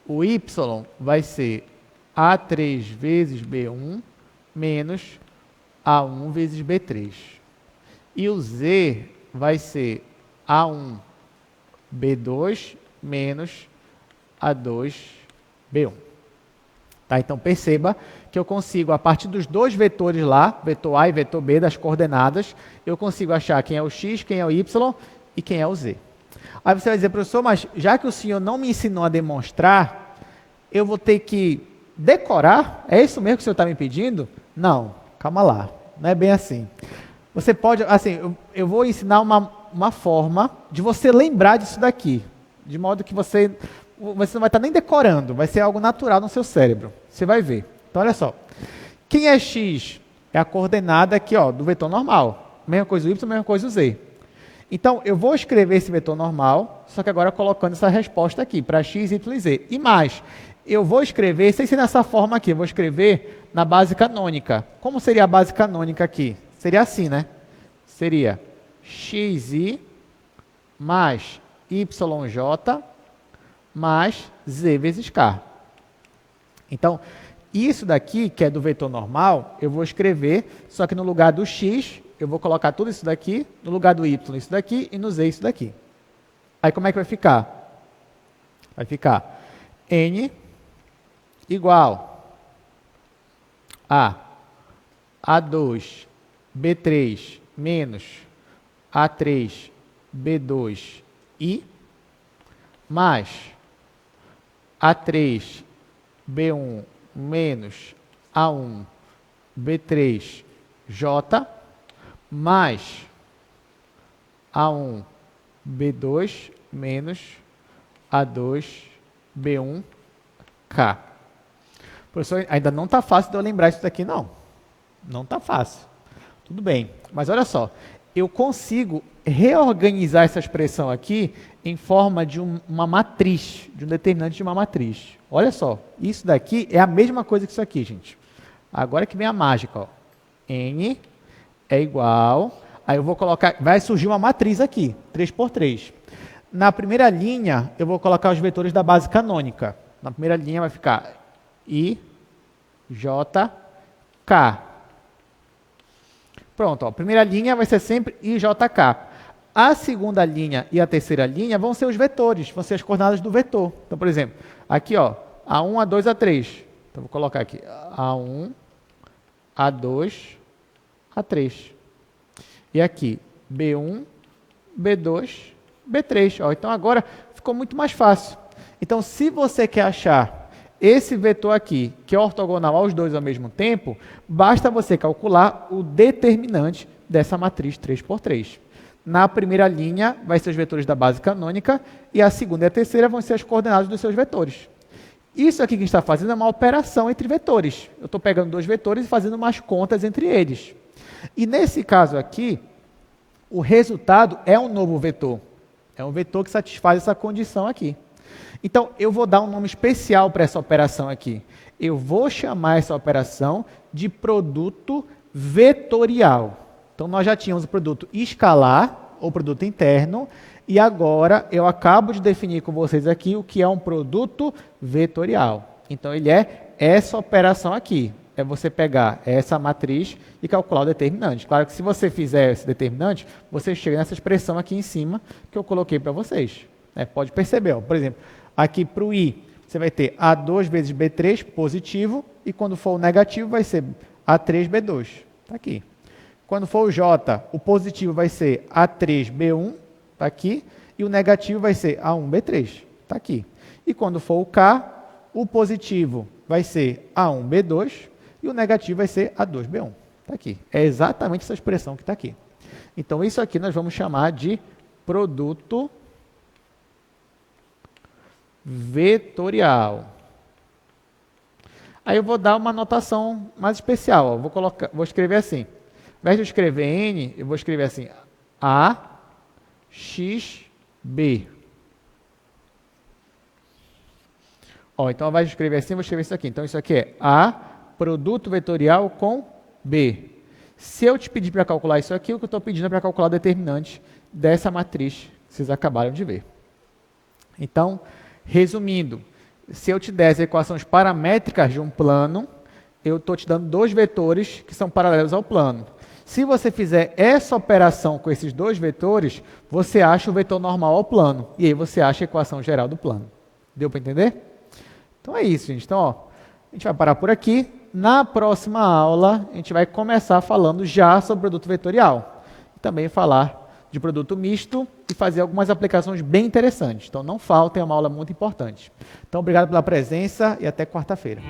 O y vai ser A3 vezes B1 menos A1 vezes B3. E o z vai ser A1 B2 menos A2 B1. Tá? Então, perceba que eu consigo, a partir dos dois vetores lá, vetor A e vetor B, das coordenadas, eu consigo achar quem é o x, quem é o y e quem é o z. Aí você vai dizer, professor, mas já que o senhor não me ensinou a demonstrar, eu vou ter que decorar? É isso mesmo que o senhor está me pedindo? Não, calma lá, não é bem assim. Você pode, assim, eu vou ensinar uma forma de você lembrar disso daqui, de modo que você não vai estar nem decorando, vai ser algo natural no seu cérebro. Você vai ver. Então, olha só. Quem é x? É a coordenada aqui, ó, do vetor normal. Mesma coisa o y, mesma coisa o z. Então, eu vou escrever esse vetor normal, só que agora colocando essa resposta aqui, para x, y e z. E mais, eu vou escrever, sem ser nessa forma aqui, eu vou escrever na base canônica. Como seria a base canônica aqui? Seria assim, né? Seria xi mais yj mais z vezes k. Então, isso daqui, que é do vetor normal, eu vou escrever, só que no lugar do x, eu vou colocar tudo isso daqui, no lugar do y, isso daqui, e no z, isso daqui. Aí, como é que vai ficar? Vai ficar n igual a A2, B3 menos A3, B2 i mais A3, B1 menos A1, B3, J, mais A1, B2 menos A2, B1, K. Professor, ainda não está fácil de eu lembrar isso daqui, não. Não está fácil. Tudo bem, mas olha só, eu consigo reorganizar essa expressão aqui em forma de uma matriz, de um determinante de uma matriz. Olha só, isso daqui é a mesma coisa que isso aqui, gente. Agora que vem a mágica, ó. N é igual, aí eu vou colocar, vai surgir uma matriz aqui, 3 por 3. Na primeira linha, eu vou colocar os vetores da base canônica. Na primeira linha vai ficar I, J, K. Pronto, ó, a primeira linha vai ser sempre IJK. A segunda linha e a terceira linha vão ser os vetores, vão ser as coordenadas do vetor. Então, por exemplo, aqui, ó, A1, A2, A3. Então, vou colocar aqui A1, A2, A3. E aqui, B1, B2, B3. Ó, então, agora ficou muito mais fácil. Então, se você quer achar esse vetor aqui, que é ortogonal aos dois ao mesmo tempo, basta você calcular o determinante dessa matriz 3 por 3. Na primeira linha, vai ser os vetores da base canônica, e a segunda e a terceira vão ser as coordenadas dos seus vetores. Isso aqui que a gente está fazendo é uma operação entre vetores. Eu estou pegando dois vetores e fazendo umas contas entre eles. E nesse caso aqui, o resultado é um novo vetor. É um vetor que satisfaz essa condição aqui. Então, eu vou dar um nome especial para essa operação aqui. Eu vou chamar essa operação de produto vetorial. Então, nós já tínhamos o produto escalar, ou produto interno, e agora eu acabo de definir com vocês aqui o que é um produto vetorial. Então, ele é essa operação aqui. É você pegar essa matriz e calcular o determinante. Claro que se você fizer esse determinante, você chega nessa expressão aqui em cima que eu coloquei para vocês. Pode perceber, ó, por exemplo, aqui para o I, você vai ter A2 vezes B3 positivo, e quando for o negativo vai ser A3, B2. Está aqui. Quando for o J, o positivo vai ser A3, B1, está aqui, e o negativo vai ser A1, B3, está aqui. E quando for o K, o positivo vai ser A1, B2, e o negativo vai ser A2, B1, está aqui. É exatamente essa expressão que está aqui. Então, isso aqui nós vamos chamar de produto vetorial. Aí eu vou dar uma notação mais especial. Ó. Vou escrever assim. Ao invés de eu escrever N, eu vou escrever assim. A, X, B. Ó, então, ao invés de escrever assim, eu vou escrever isso aqui. Então, isso aqui é A, produto vetorial com B. Se eu te pedir para calcular isso aqui, o que eu estou pedindo é para calcular o determinante dessa matriz que vocês acabaram de ver. Então, resumindo, se eu te der as equações paramétricas de um plano, eu estou te dando dois vetores que são paralelos ao plano. Se você fizer essa operação com esses dois vetores, você acha o vetor normal ao plano. E aí você acha a equação geral do plano. Deu para entender? Então é isso, gente. Então, ó, a gente vai parar por aqui. Na próxima aula, a gente vai começar falando já sobre produto vetorial. E também falar de produto misto e fazer algumas aplicações bem interessantes. Então, não faltem, é uma aula muito importante. Então, obrigado pela presença e até quarta-feira.